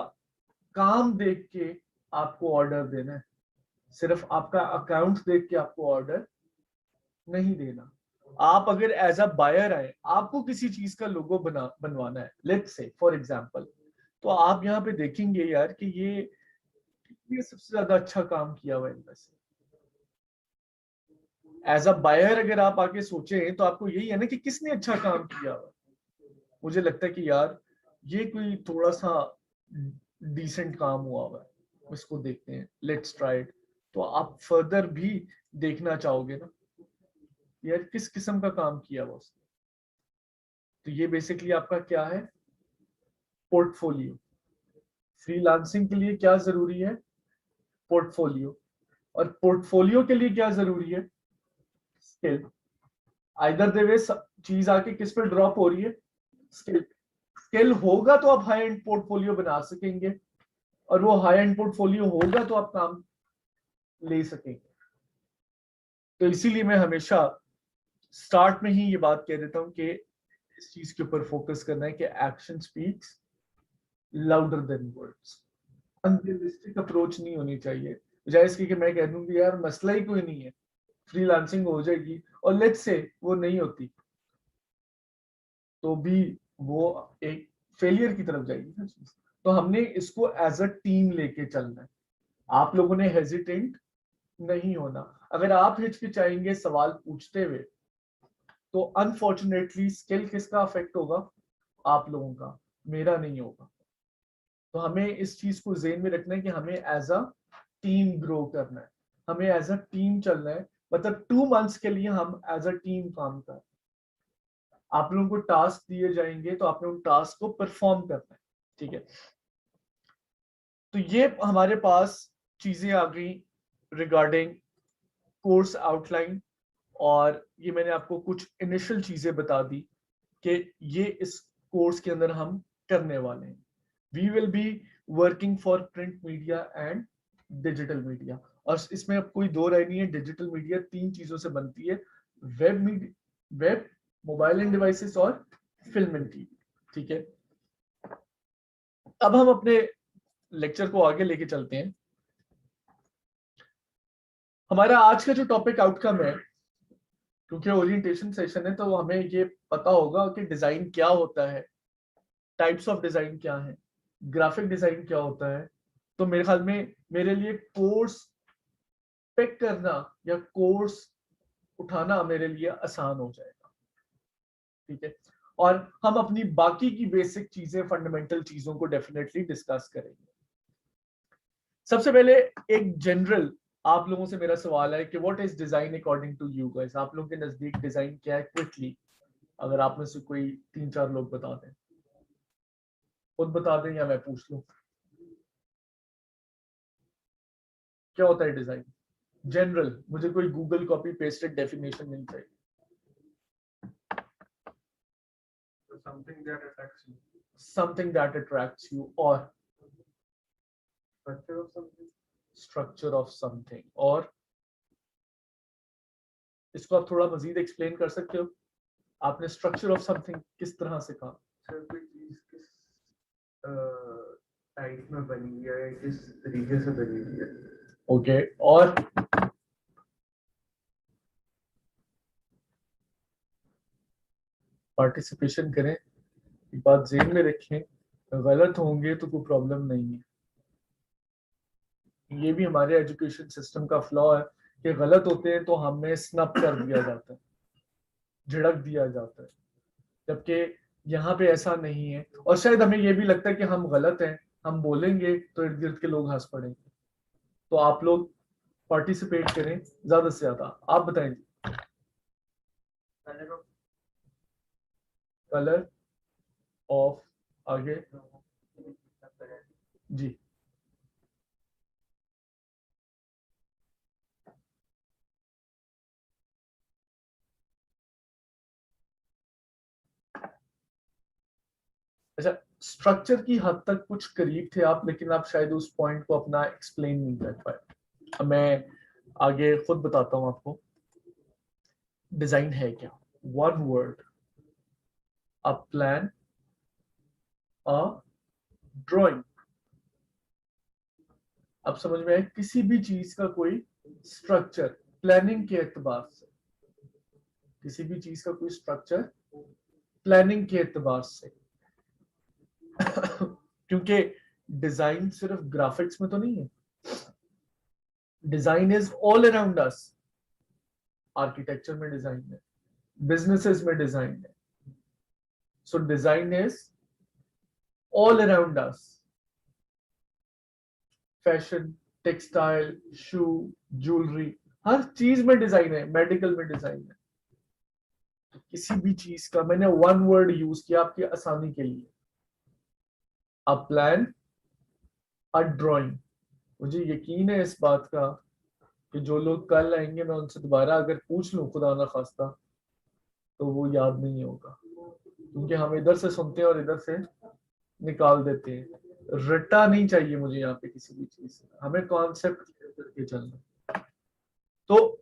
काम देख के आपको ऑर्डर देना है, सिर्फ आपका अकाउंट देख के आपको ऑर्डर नहीं देना। आप अगर एज अ बायर आए, आपको किसी चीज का लोगो बनवाना है, लेट्स से फॉर एग्जांपल, तो आप यहाँ पे देखेंगे यार कि ये सबसे ज्यादा अच्छा काम किया हुआ है इनमें से। एज अ बायर अगर आप आके सोचें तो आपको यही है ना कि किसने अच्छा काम किया हुआ। मुझे लगता है कि यार ये कोई थोड़ा सा डिसेंट काम हुआ हुआ है, इसको देखते हैं, लेट्स ट्राई इट। तो आप फर्दर भी देखना चाहोगे ना यार किस किस्म का काम किया हुआ उसने। तो ये बेसिकली आपका क्या है? पोर्टफोलियो। फ्रीलांसिंग के लिए क्या जरूरी है? पोर्टफोलियो। और पोर्टफोलियो के लिए क्या जरूरी है? स्किल। आइदर द वे चीज आके किस पे ड्रॉप हो रही है? स्किल। स्किल होगा तो आप हाई एंड पोर्टफोलियो बना सकेंगे, और वो हाई एंड पोर्टफोलियो होगा तो आप काम ले सकेंगे। तो इसीलिए मैं हमेशा स्टार्ट में ही ये बात कह देता हूं कि इस चीज के ऊपर फोकस करना है कि action speaks louder than words. Unrealistic approach नहीं होनी चाहिए, बजाय इसके कि मैं कह दूं कि यार मसला ही कोई नहीं है, फ्रीलांसिंग हो जाएगी, और लेट्स से वो नहीं होती तो भी वो एक फेलियर की तरफ जाएगी ना चीज। तो हमने इसको एज अ टीम लेके चलना है। आप लोगों ने हेजिटेंट नहीं होना। अगर आप हिचकिचाएंगे सवाल पूछते हुए तो अनफॉर्चुनेटली स्किल किसका अफेक्ट होगा? आप लोगों का, मेरा नहीं होगा। तो हमें इस चीज को जेन में रखना है कि हमें एज अ टीम ग्रो करना है, हमें एज अ टीम चलना है। मतलब 2 मंथ्स के लिए हम एज अ टीम काम कर, आप लोगों को टास्क दिए जाएंगे तो आपने उन टास्क को परफॉर्म करना है, ठीक है। तो ये हमारे पास चीजें आ गई रिगार्डिंग कोर्स आउटलाइन, और ये मैंने आपको कुछ इनिशियल चीजें बता दी कि ये इस कोर्स के अंदर हम करने वाले हैं। We will be working for print media and digital media. और इसमें अब कोई दो राय नहीं है, डिजिटल मीडिया 3 चीजों से बनती है, web media, web, mobile end devices और फिल्म एंड टीवी, ठीक है। अब हम अपने लेक्चर को आगे लेके चलते हैं। हमारा आज का जो टॉपिक आउटकम है, क्योंकि ओरिएंटेशन सेशन है तो हमें ये पता होगा कि डिजाइन क्या होता है, टाइप्स ऑफ डिजाइन क्या है, ग्राफिक डिजाइन क्या होता है। तो मेरे ख्याल में मेरे लिए कोर्स पिक करना या कोर्स उठाना मेरे लिए आसान हो जाएगा, ठीक है। और हम अपनी बाकी की बेसिक चीजें, फंडामेंटल चीजों को डेफिनेटली डिस्कस करेंगे। सबसे पहले एक जनरल आप लोगों से मेरा सवाल है कि what is design according to you guys. आप लोगों के नजदीक डिजाइन क्या है? क्विकली अगर आप में से कोई 3-4 लोग बता दें, खुद बता दें या मैं पूछ लूं, क्या होता है डिजाइन? जनरल, मुझे कोई गूगल कॉपी पेस्टेड डेफिनेशन नहीं चाहिए। Something that affects you. something that attracts you, or structure of something. structure of something, और इसको आप थोड़ा मजीद एक्सप्लेन कर सकते हो? आपने स्ट्रक्चर ऑफ समथिंग किस तरह से कहा? सर कोई चीज किस टाइप में बनी है, किस तरीके से बनी हुई है। ओके, और पार्टिसिपेशन करें, एक बात ज़हन में रखें, गलत होंगे तो कोई प्रॉब्लम नहीं है। ये भी हमारे एजुकेशन सिस्टम का फ्लॉ है कि गलत होते हैं तो हमें स्नप कर दिया जाता है, झिड़क दिया जाता है, जबकि यहाँ पे ऐसा नहीं है। और शायद हमें ये भी लगता है कि हम गलत हैं, हम बोलेंगे तो इर्द गिर्द के लोग हंस पड़ेंगे। तो आप लोग पार्टिसिपेट करें ज्यादा से ज्यादा। आप बताएं जी। कलर ऑफ, आगे जी। अच्छा, स्ट्रक्चर की हद तक कुछ करीब थे आप, लेकिन आप शायद उस पॉइंट को अपना एक्सप्लेन नहीं कर पाए। मैं आगे खुद बताता हूं आपको। डिजाइन है क्या? One word, a plan, a drawing. अब समझ में आए? किसी भी चीज का कोई स्ट्रक्चर प्लानिंग के एतबार से, किसी भी चीज का कोई स्ट्रक्चर प्लानिंग के एतबार से क्योंकि डिजाइन सिर्फ ग्राफिक्स में तो नहीं है, design is all around us. Architecture में डिजाइन है, बिजनेसेस में डिजाइन है, so design is all around us. Fashion, textile, shoe, jewellery, हर चीज में डिजाइन है, मेडिकल में डिजाइन है। तो किसी भी चीज का मैंने वन वर्ड यूज किया आपकी आसानी के लिए, अ प्लान, अ ड्राइंग। मुझे यकीन है इस बात का कि जो लोग कल आएंगे मैं उनसे दोबारा अगर पूछ लूं खुदा ना खास्ता तो वो याद नहीं होगा, क्योंकि हम इधर से सुनते हैं और इधर से निकाल देते हैं। रट्टा नहीं चाहिए मुझे यहाँ पे किसी भी चीज से, हमें कॉन्सेप्ट करके चलना। तो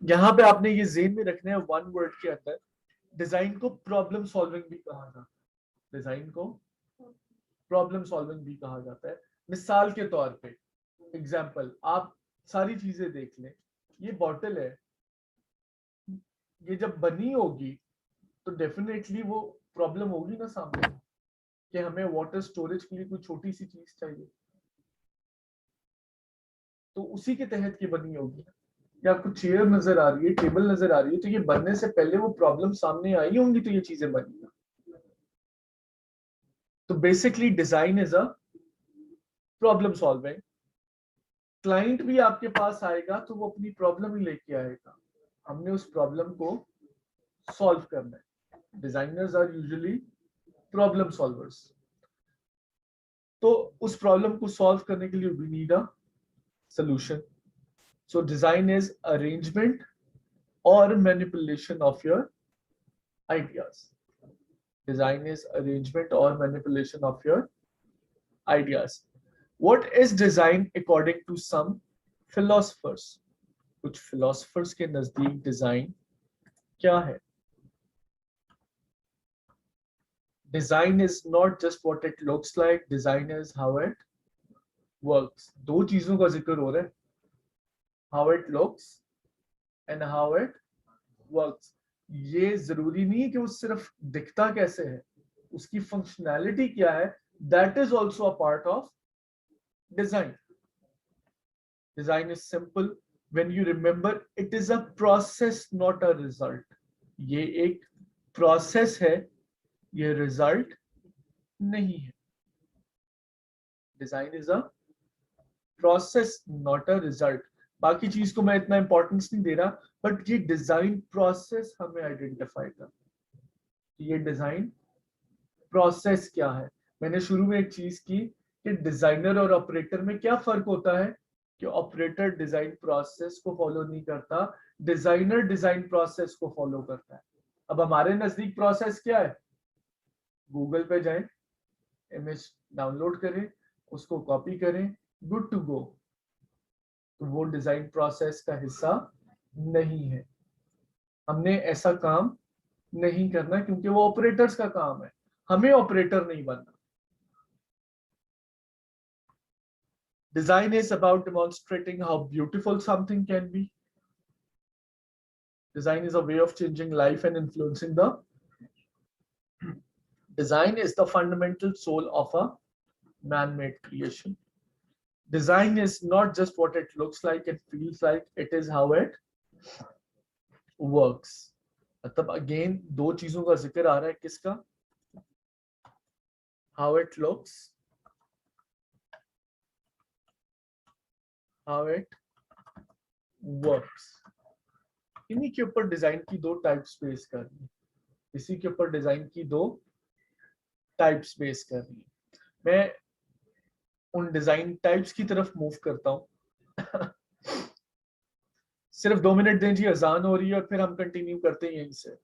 यहाँ पे आपने ये जेन में रखना है, वन वर्ड के अंदर डिजाइन को प्रॉब्लम सॉल्विंग भी कहा जाता है। डिजाइन को प्रॉब्लम सॉल्विंग भी कहा जाता है। मिसाल के तौर पे, एग्जाम्पल, आप सारी चीजें देख लें। ये बॉटल है, ये जब बनी होगी तो डेफिनेटली वो प्रॉब्लम होगी ना सामने कि हमें वाटर स्टोरेज के लिए कोई छोटी सी चीज चाहिए, तो उसी के तहत ये बनी होगी। या आपको चेयर नजर आ रही है, टेबल नजर आ रही है, तो ये बनने से पहले वो प्रॉब्लम सामने आई होंगी तो ये चीजें बनी। तो basically design is a problem solving. Client भी आपके पास आएगा तो वो अपनी प्रॉब्लम ही लेके आएगा, हमने उस प्रॉब्लम को सॉल्व करना है। Designers are usually problem solvers. तो उस प्रॉब्लम को सॉल्व करने के लिए we need a solution. So design is arrangement or manipulation of your ideas. Design is arrangement or manipulation of your ideas. What is design according to some philosophers? कुछ philosophers के नजदीक design क्या है? Design is not just what it looks like, design is how it works. दो चीजों का जिक्र हो रहा है, how it looks and how it works। ये जरूरी नहीं है कि वो सिर्फ दिखता कैसे है, उसकी फंक्शनैलिटी क्या है, that is also a part of design. Design is simple when you remember it is a process not a result. ये एक प्रोसेस है, ये रिजल्ट नहीं है। Design is a process not a result. बाकी चीज को मैं इतना इंपॉर्टेंस नहीं दे रहा, बट ये डिजाइन प्रोसेस हमें आइडेंटिफाई कर, ये डिजाइन प्रोसेस क्या है। मैंने शुरू में एक चीज की कि डिजाइनर और ऑपरेटर में क्या फर्क होता है, कि ऑपरेटर डिजाइन प्रोसेस को फॉलो नहीं करता, डिजाइनर डिजाइन प्रोसेस को फॉलो करता है। अब हमारे नजदीक प्रोसेस क्या है? गूगल पे जाएं, इमेज डाउनलोड करें, उसको कॉपी करें, गुड टू गो। तो वो डिजाइन प्रोसेस का हिस्सा नहीं है। हमने ऐसा काम नहीं करना क्योंकि वो ऑपरेटर्स का काम है, हमें ऑपरेटर नहीं बनना। Design is about demonstrating how beautiful something can be. Design is a way of changing life and influencing the. Design is the fundamental soul of a man-made creation. Design is not just what it looks like, it feels like, it is how it works. मतलब again दो चीजों का जिक्र आ रहा है, किसका? How it looks, how it works. इन्हीं के ऊपर डिजाइन की दो टाइप्स बेस करनी है, इसी के ऊपर डिजाइन की दो टाइप्स बेस करनी है। मैं उन डिजाइन टाइप्स की तरफ मूव करता हूं। सिर्फ 2 मिनट दें जी, अजान हो रही है और फिर हम कंटिन्यू करते हैं यहीं से।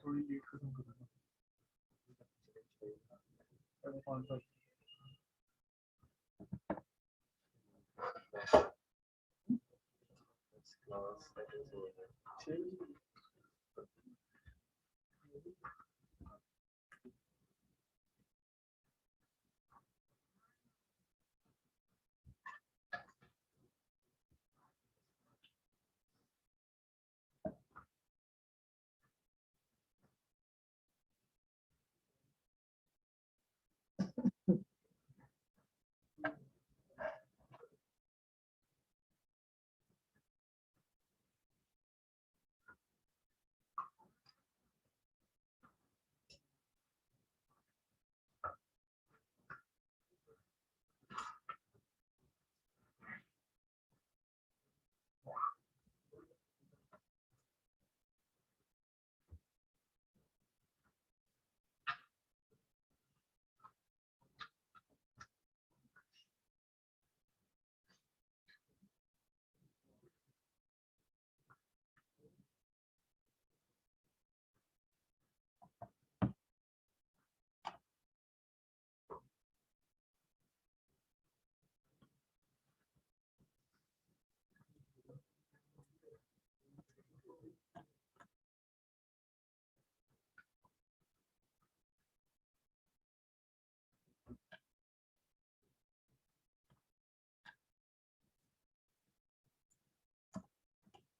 थोड़ी लेट करूंगा।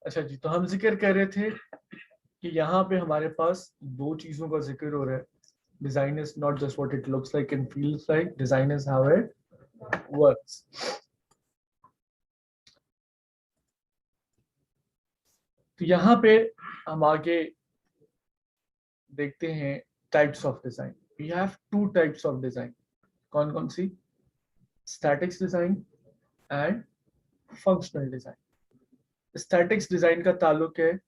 अच्छा जी, तो हम जिक्र कर रहे थे कि यहाँ पे हमारे पास दो चीजों का जिक्र हो रहा है। Design is not just what it looks like and feels like, design is how it works. तो यहाँ पे हम आगे देखते हैं types of design. We have two types of design. कौन कौन सी? Statics design and functional design. Statics design का ताल्लुक है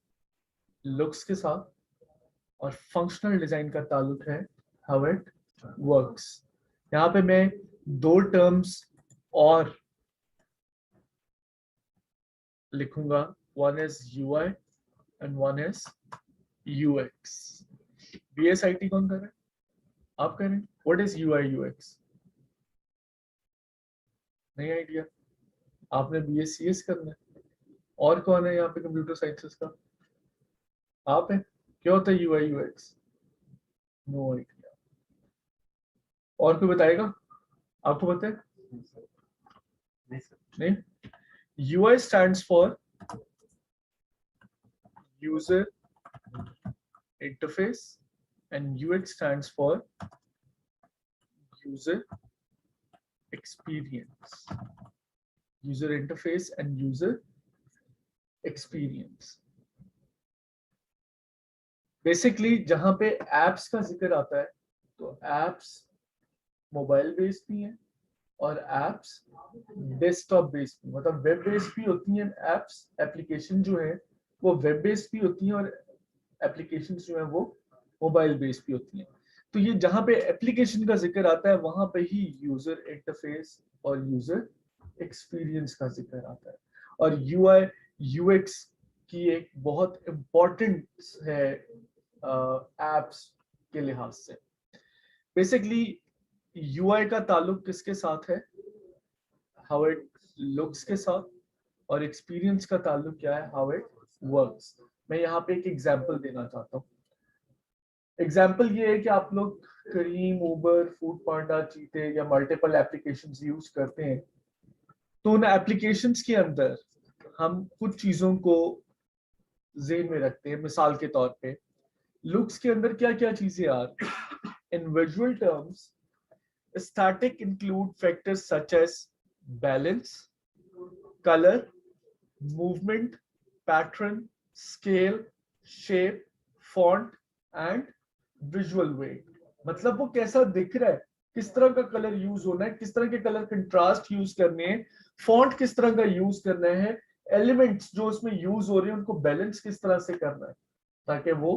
लुक्स के साथ और फंक्शनल डिजाइन का ताल्लुक है हाउ इट वर्क्स। यहाँ पे मैं दो टर्म्स और लिखूंगा, one is UI and one is UX. BSIT कौन कर रहे हैं? आप कर रहे हैं। What is UI UX? नहीं आइडिया? आपने बीएससीएस करना है। और कौन है यहाँ पे कंप्यूटर साइंसेस का? आप है। क्या होता है यूआई यूएक्स? No idea. और कोई बताएगा? आपको पता है? नहीं। UI stands for user interface and UX stands for user experience. User interface and user experience. Basically जहां पे apps का जिक्र आता है तो apps मोबाइल बेस्ड भी हैं और एप्स डेस्कटॉप बेस्ड भी, मतलब वेब बेस्ड भी होती हैं एप्स, एप्लीकेशन जो है वो वेब बेस्ड भी होती हैं और एप्लीकेशन जो है वो मोबाइल बेस्ड भी होती हैं। तो ये जहां पे एप्लीकेशन का जिक्र आता है वहां पे ही यूजर इंटरफेस और यूजर एक्सपीरियंस का जिक्र आता है। और यूआई यूएक्स की एक बहुत इंपॉर्टेंट है एप्स के लिहाज से। बेसिकली यूआई का ताल्लुक किसके साथ है? हाउ इट लुक्स के साथ। और एक्सपीरियंस का ताल्लुक क्या है? How it works. मैं यहाँ पे एक एग्जांपल देना चाहता हूँ। एग्जांपल ये है कि आप लोग करीम, उबर, फूड पांडा, चीते या मल्टीपल एप्लीकेशंस यूज करते हैं, तो उन एप्लीकेशंस के अंदर हम कुछ चीजों को ज़हन में रखते हैं। मिसाल के तौर पे लुक्स के अंदर क्या क्या चीजें आ रही? इन visual terms static include factors such as balance, color, movement, pattern, scale, shape, font and visual weight। मतलब वो कैसा दिख रहा है, किस तरह का कलर यूज होना है, किस तरह के कलर कंट्रास्ट यूज करने हैं, फॉन्ट किस तरह का यूज करना है, एलिमेंट्स जो उसमें यूज हो रहे हैं उनको बैलेंस किस तरह से करना है ताकि वो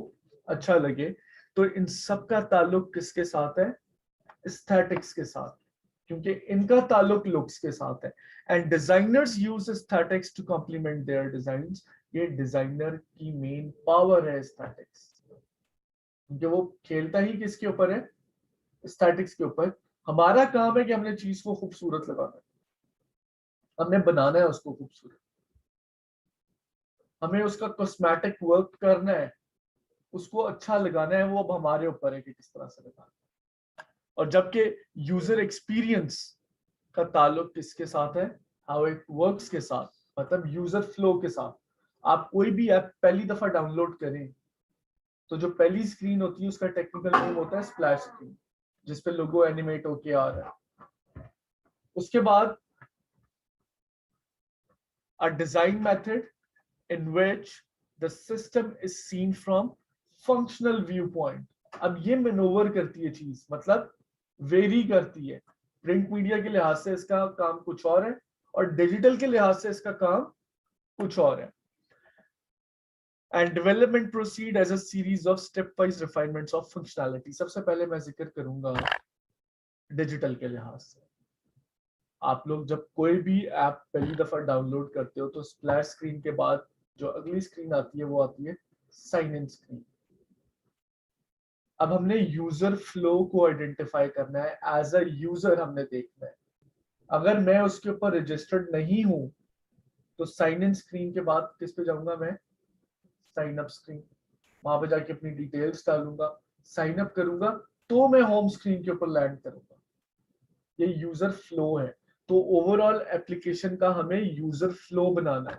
अच्छा लगे। तो इन सब का ताल्लुक किसके साथ है? एस्थेटिक्स के साथ, क्योंकि इनका ताल्लुक लुक्स के साथ है। And designers use aesthetics to complement their designs. ये डिजाइनर की मेन पावर है एस्थेटिक्स, क्योंकि वो खेलता ही किसके ऊपर है? एस्थेटिक्स के ऊपर। हमारा काम है कि हमने चीज को खूबसूरत लगाना है, हमने बनाना है उसको खूबसूरत, हमें उसका कॉस्मेटिक वर्क करना है, उसको अच्छा लगाना है। वो अब हमारे ऊपर है कि किस तरह से लगाना है। और जबकि यूजर एक्सपीरियंस का ताल्लुक किसके साथ है? हाउ इट वर्क्स के साथ, मतलब यूजर फ्लो के साथ। आप कोई भी ऐप पहली दफा डाउनलोड करें तो जो पहली स्क्रीन होती है उसका टेक्निकल नेम होता है स्प्लैश स्क्रीन, जिसपे लोगो एनिमेट होके आ रहा है। उसके बाद a design method in which the system is seen from functional viewpoint। अब ये मैनोवर करती है चीज, मतलब वेरी करती है। प्रिंट मीडिया के लिहाज से इसका काम कुछ और है और डिजिटल के लिहाज से इसका काम कुछ और है। And development proceed as a series of step wise refinements of functionality. सबसे पहले मैं जिक्र करूंगा डिजिटल के लिहाज से। आप लोग जब कोई भी ऐप पहली दफा डाउनलोड करते हो तो स्प्लैश स्क्रीन के बाद जो अगली स्क्रीन आती है वो आती है साइन इन स्क्रीन। अब हमने यूजर फ्लो को आइडेंटिफाई करना है, एज अ यूजर हमने देखना है। अगर मैं उसके ऊपर रजिस्टर्ड नहीं हूं तो साइन इन स्क्रीन के बाद किस पे जाऊंगा? मैं साइन अप स्क्रीन, वहां पे जाके अपनी डिटेल्स डालूंगा, साइन अप करूंगा, तो मैं होम स्क्रीन के ऊपर लैंड करूंगा। ये यूजर फ्लो है। तो ओवरऑल एप्लीकेशन का हमें यूजर फ्लो बनाना है,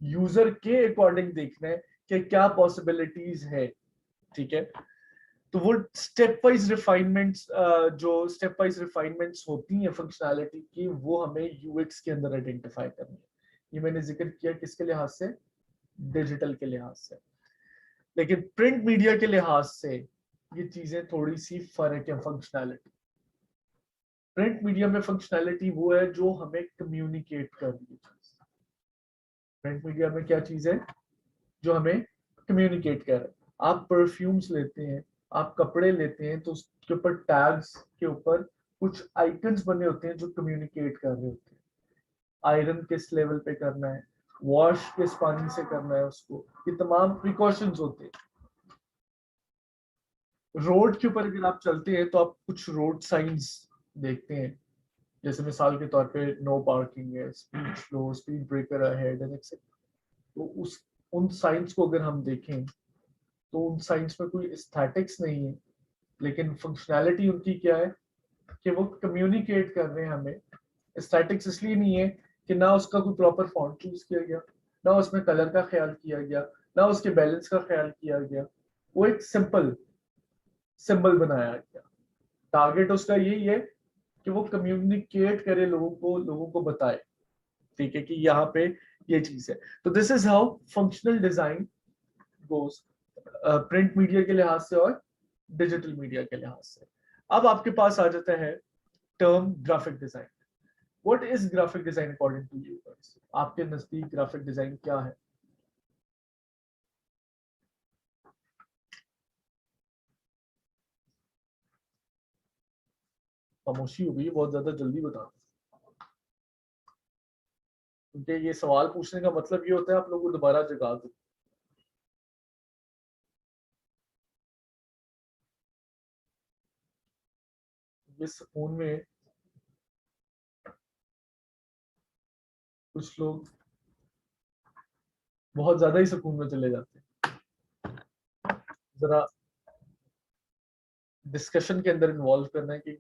यूजर के अकॉर्डिंग देखना है कि क्या पॉसिबिलिटीज है। ठीक है, तो वो स्टेप वाइज रिफाइनमेंट्स, जो स्टेप वाइज रिफाइनमेंट्स होती हैं फंक्शनैलिटी की, वो हमें यूएक्स के अंदर आइडेंटिफाई करनी है। ये मैंने जिक्र किया किसके लिहाज से? डिजिटल के लिहाज से। लेकिन प्रिंट मीडिया के लिहाज से ये चीजें थोड़ी सी फर्क है फंक्शनैलिटी। प्रिंट मीडिया में फंक्शनैलिटी वो है जो हमें कम्युनिकेट कर रही है। प्रिंट मीडिया में क्या चीज है जो हमें कम्युनिकेट कर रहा है। आप परफ्यूम्स लेते हैं, आप कपड़े लेते हैं, तो उसके ऊपर टैग्स के ऊपर कुछ आइकन्स बने होते हैं जो कम्युनिकेट कर रहे होते हैं। आयरन किस लेवल पे करना है, वॉश किस पानी से करना है उसको, ये तमाम प्रिकॉशंस होते हैं। रोड के ऊपर अगर आप चलते हैं तो आप कुछ रोड साइंस देखते हैं, जैसे मिसाल के तौर पे नो पार्किंग है, speed slow, speed breaker ahead and etcetera. तो उस उन साइंस को अगर हम देखें तो उन साइंस में कोई एस्थेटिक्स नहीं है, लेकिन फंक्शनैलिटी उनकी क्या है कि वो कम्युनिकेट कर रहे हैं हमें। एस्थेटिक्स इसलिए नहीं है कि ना उसका कोई प्रॉपर फॉन्ट चूज किया गया, ना उसमें कलर का ख्याल किया गया, ना उसके बैलेंस का ख्याल किया गया। वो एक सिंपल सिंबल बनाया गया। टारगेट उसका यही है कि वो कम्युनिकेट करे लोगों को बताए, ठीक है, कि यहाँ पे ये चीज है। तो this is how functional design goes, print media के लिहाज से और डिजिटल मीडिया के लिहाज से। अब आपके पास आ जाता है term graphic design. What is graphic design according to you guys? आपके नजदीक ग्राफिक डिजाइन क्या है? खामोशी हो गई, बहुत ज्यादा जल्दी बता दो, क्योंकि ये सवाल पूछने का मतलब ये होता है आप लोगों को दोबारा जगा दो। ये सुकून में कुछ लोग बहुत ज्यादा ही सुकून में चले जाते हैं। जरा डिस्कशन के अंदर इन्वॉल्व करना है कि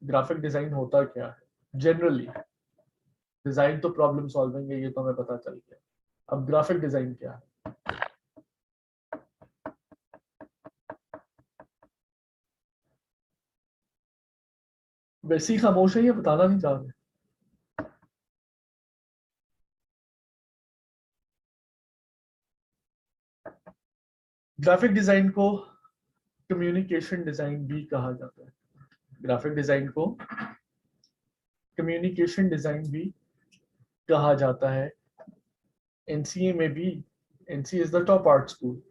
ग्राफिक डिजाइन होता क्या है। जनरली डिजाइन तो प्रॉब्लम सॉल्विंग है, ये तो हमें पता चल गया। अब ग्राफिक डिजाइन क्या है? वैसे ही खामोश है, ये बताना नहीं चाह रहे। ग्राफिक डिजाइन को कम्युनिकेशन डिजाइन भी कहा जाता है। ग्राफिक डिजाइन को कम्युनिकेशन डिजाइन भी कहा जाता है। एनसीए में भी, NCA is the top art school,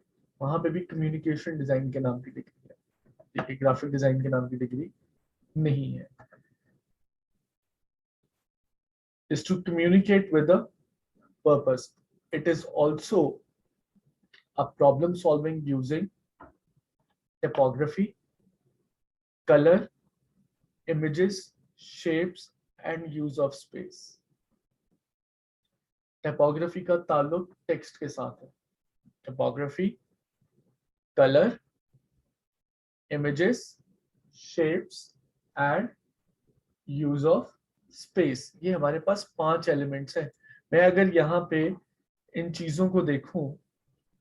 वहां पे भी कम्युनिकेशन डिजाइन के नाम की डिग्री है, ठीक है, ग्राफिक डिजाइन के नाम की डिग्री नहीं है। Is to communicate with a purpose. It is also a problem solving using typography, color, images, shapes, and use of space. Typography का ताल्लुक टेक्स्ट के साथ है। Typography, colour, images, shapes and use of space, ये हमारे पास 5 elements हैं। मैं अगर यहाँ पे इन चीजों को देखूं,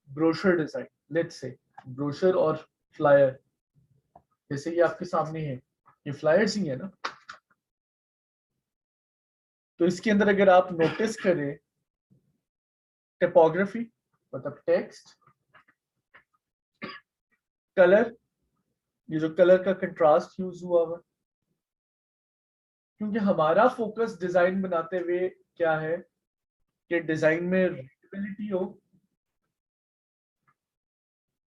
brochure design, let's say brochure और फ्लायर, जैसे ये आपके सामने है, ये फ्लायर्स ही है ना। तो इसके अंदर अगर आप नोटिस करें, टाइपोग्राफी मतलब टेक्स्ट, कलर, ये जो कलर का कंट्रास्ट यूज हुआ हुआ, क्योंकि हमारा फोकस डिजाइन बनाते हुए क्या है कि डिजाइन में रीडेबिलिटी हो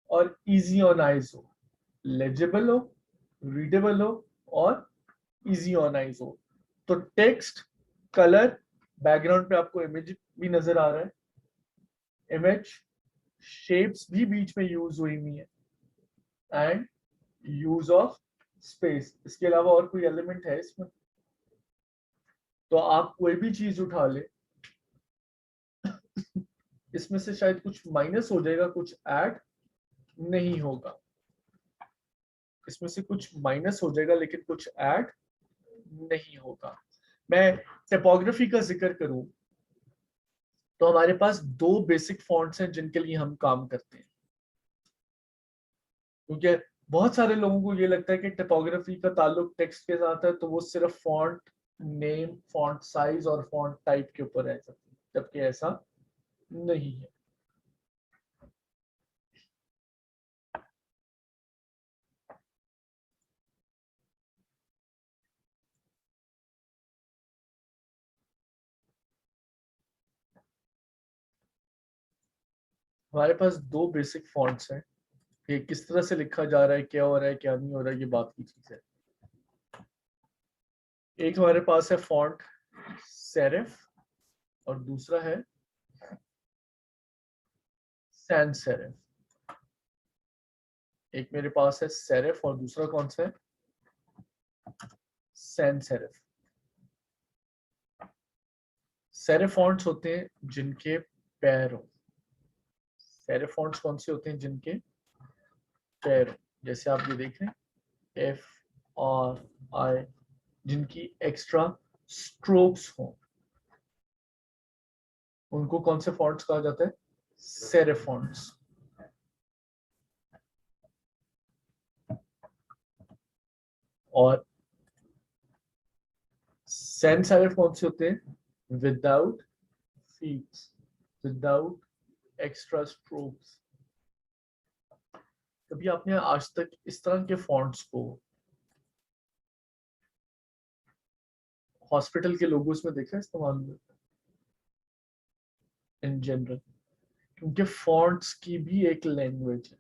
और इजी ऑन आइज हो, लेजिबल हो, रीडेबल हो और इजी ऑन आइज हो। तो टेक्स्ट, कलर, बैकग्राउंड पे आपको इमेज भी नजर आ रहा है, इमेज, शेप्स भी बीच में यूज हुई हुई है एंड यूज ऑफ स्पेस। इसके अलावा और कोई एलिमेंट है इसमें? तो आप कोई भी चीज उठा ले, इसमें से शायद कुछ माइनस हो जाएगा, कुछ ऐड नहीं होगा। इसमें से कुछ माइनस हो जाएगा लेकिन कुछ ऐड नहीं होगा। मैं टाइपोग्राफी का जिक्र करूं तो हमारे पास 2 बेसिक फॉन्ट्स हैं जिनके लिए हम काम करते हैं, क्योंकि बहुत सारे लोगों को ये लगता है कि टाइपोग्राफी का ताल्लुक टेक्स्ट के साथ है, तो वो सिर्फ फॉन्ट नेम, फॉन्ट साइज और फॉन्ट टाइप के ऊपर रह सकती है, जबकि ऐसा नहीं है। हमारे पास दो बेसिक फॉन्ट्स हैं, ये किस तरह से लिखा जा रहा है, क्या हो रहा है, क्या नहीं हो रहा है, ये बात की चीज है। एक हमारे पास है फॉन्ट सेरिफ और दूसरा है सैन सेरिफ। एक मेरे पास है सेरिफ और दूसरा कौन सा है, सैन सेरिफ। सेरिफ फॉन्ट्स होते हैं जिनके पैर हो। सेरिफ फॉन्ट्स कौन से होते हैं जिनके पैर हो, जैसे आप ये देख रहे हैं FRI, जिनकी एक्स्ट्रा स्ट्रोक्स हो, उनको कौन से फॉन्ट्स कहा जाता है, सेरिफ फॉन्ट्स। और सैन सेरिफ कौन से होते हैं, without feets, without extra strokes. कभी आपने आज तक इस तरह के फॉन्ट्स को हॉस्पिटल के लोगोस में देखा इस्तेमाल में इन जनरल? क्योंकि फॉन्ट्स की भी एक लैंग्वेज है,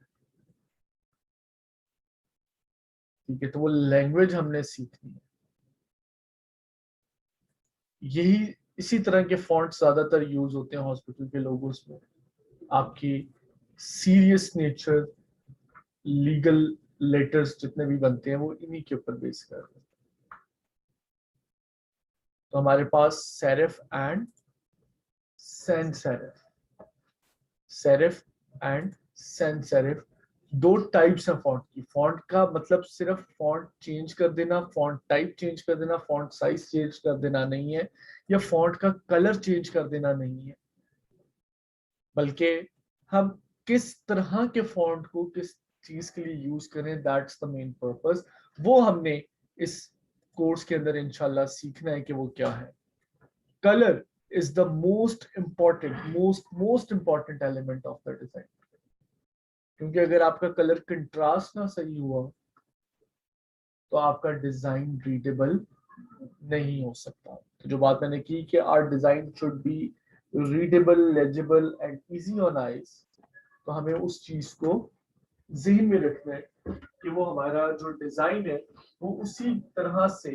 ठीक है, तो वो लैंग्वेज हमने सीखनी है। यही इसी तरह के फॉन्ट्स ज्यादातर यूज होते हैं हॉस्पिटल के लोगोस में। आपकी सीरियस नेचर लीगल लेटर्स जितने भी बनते हैं वो इन्हीं के ऊपर बेस कर रहे हैं। तो हमारे पास serif and sans serif, serif and sans serif दो टाइप्स हैं फॉन्ट की। फॉन्ट का मतलब सिर्फ फॉन्ट चेंज कर देना, फॉन्ट टाइप चेंज कर देना, फॉन्ट साइज चेंज कर देना नहीं है, या फॉन्ट का कलर चेंज कर देना नहीं है, बल्कि हम किस तरह के फॉन्ट को किस चीज के लिए यूज करें, दैट्स द मेन पर्पस। वो हमने इस कोर्स के अंदर इंशाल्लाह सीखना है कि वो क्या है। Colour is the most important element of the design, क्योंकि अगर आपका कलर कंट्रास्ट ना सही हुआ तो आपका डिजाइन रीडेबल नहीं हो सकता। तो जो बात मैंने की कि our design should be readable, legible and easy on eyes, तो हमें उस चीज को ज़हन में रखना है कि वो हमारा जो डिजाइन है वो उसी तरह से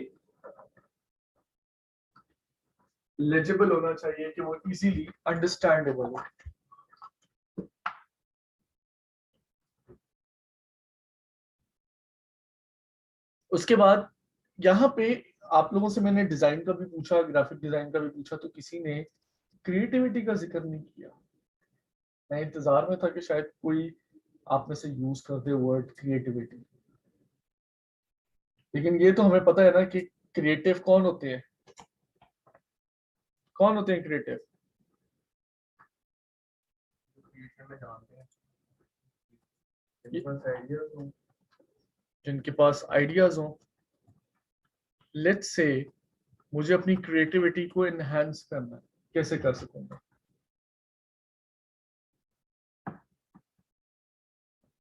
लेजिबल होना चाहिए कि वो इजीली अंडरस्टैंडेबल हो। उसके बाद यहाँ पे आप लोगों से मैंने डिजाइन का भी पूछा, ग्राफिक डिजाइन का भी पूछा, तो किसी ने क्रिएटिविटी का जिक्र नहीं किया। मैं इंतजार में था कि शायद कोई आप में से यूज कर दे वर्ड क्रिएटिविटी, लेकिन ये तो हमें पता है ना कि क्रिएटिव कौन होते हैं, कौन होते हैं क्रिएटिव? क्रिएशन में जानते हैं जिनके पास आइडियाज हो। जिनके पास आइडियाज हो। लेट्स से मुझे अपनी क्रिएटिविटी को एनहांस करना है, कैसे कर सकूंगा?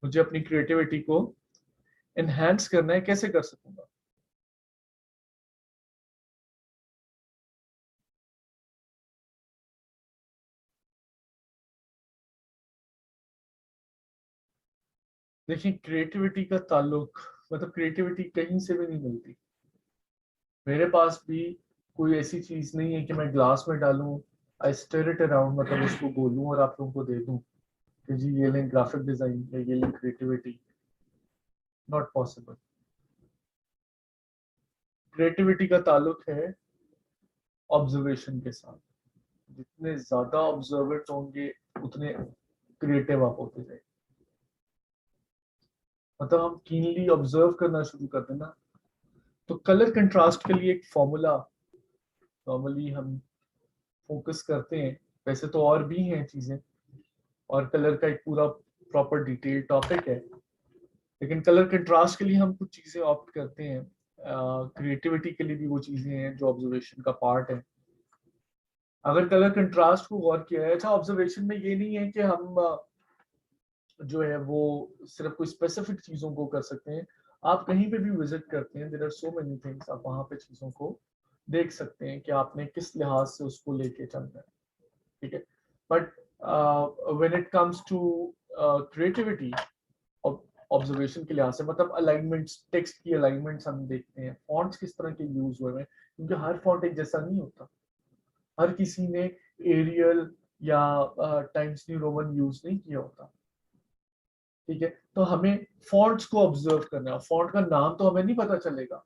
मुझे अपनी क्रिएटिविटी को एनहांस करना है, कैसे कर सकूंगा? देखिए, क्रिएटिविटी का ताल्लुक, मतलब क्रिएटिविटी कहीं से भी नहीं मिलती। मेरे पास भी कोई ऐसी चीज नहीं है कि मैं ग्लास में डालूं, आई स्टर इट अराउंड, मतलब उसको बोलूं और आप लोगों को दे दूं कि जी ये लें ग्राफिक डिजाइन या ये लें क्रिएटिविटी। Not possible. क्रिएटिविटी का ताल्लुक है ऑब्जर्वेशन के साथ। जितने ज्यादा ऑब्जर्वेंट होंगे उतने क्रिएटिव आप होते जाएंगे। मतलब हम कीनली ऑब्जर्व करना शुरू कर देना। तो कलर कंट्रास्ट के लिए एक फॉर्मूला नॉर्मली हम फोकस करते हैं, वैसे तो और भी हैं चीजें, और कलर का एक पूरा प्रॉपर डिटेल टॉपिक है, लेकिन कलर कंट्रास्ट के लिए हम कुछ चीजें ऑप्ट करते हैं। क्रिएटिविटी के लिए भी वो चीजें हैं जो ऑब्जर्वेशन का पार्ट है। अगर कलर कंट्रास्ट को गौर किया है, अच्छा ऑब्जर्वेशन में ये नहीं है कि हम जो है वो सिर्फ कोई स्पेसिफिक चीजों को कर सकते हैं। आप कहीं पे भी विजिट करते हैं, there are so many things, आप वहां पे चीजों को देख सकते हैं कि आपने किस लिहाज से उसको लेके चलना है, ठीक है। But when it comes to creativity observation के लिहाज से, मतलब अलाइनमेंट्स, टेक्स्ट की अलाइनमेंट्स हम देखते हैं, फॉन्ट्स किस तरह के यूज हुए हैं, क्योंकि हर फॉन्ट एक जैसा नहीं होता, हर किसी ने एरियल या टाइम्स न्यू रोमन यूज नहीं किया होता, ठीक है। तो हमें फॉन्ट्स को ऑब्जर्व करना है, फॉन्ट का नाम तो हमें नहीं पता चलेगा,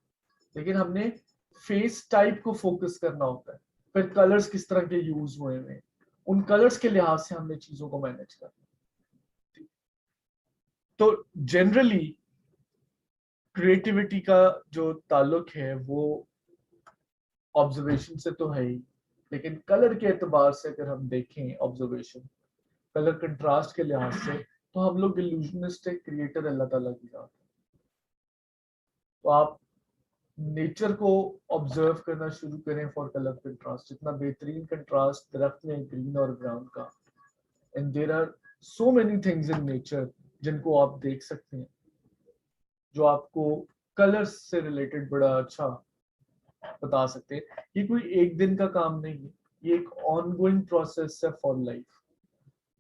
लेकिन हमने फेस टाइप को फोकस करना होता है, फिर कलर्स किस तरह के यूज हुए हैं, उन कलर्स के लिहाज से हमने चीजों को मैनेज करना। तो जनरली क्रिएटिविटी का जो ताल्लुक है वो ऑब्जर्वेशन से तो है ही, लेकिन कलर के एतबार से अगर हम देखें ऑब्जर्वेशन, कलर कंट्रास्ट के लिहाज से, तो हम लोग इल्यूजनिस्ट है, क्रिएटर अल्लाह ताला की जात है। तो आप नेचर को ऑब्जर्व करना शुरू करें फॉर कलर कंट्रास्ट, जितना बेहतरीन कंट्रास्ट दरख्त में ग्रीन और ब्राउन का, and there are so many things in nature जिनको आप देख सकते हैं, जो आपको कलर्स से रिलेटेड बड़ा अच्छा बता सकते हैं। ये कोई एक दिन का काम नहीं है, ये एक ऑनगोइंग प्रोसेस है फॉर लाइफ।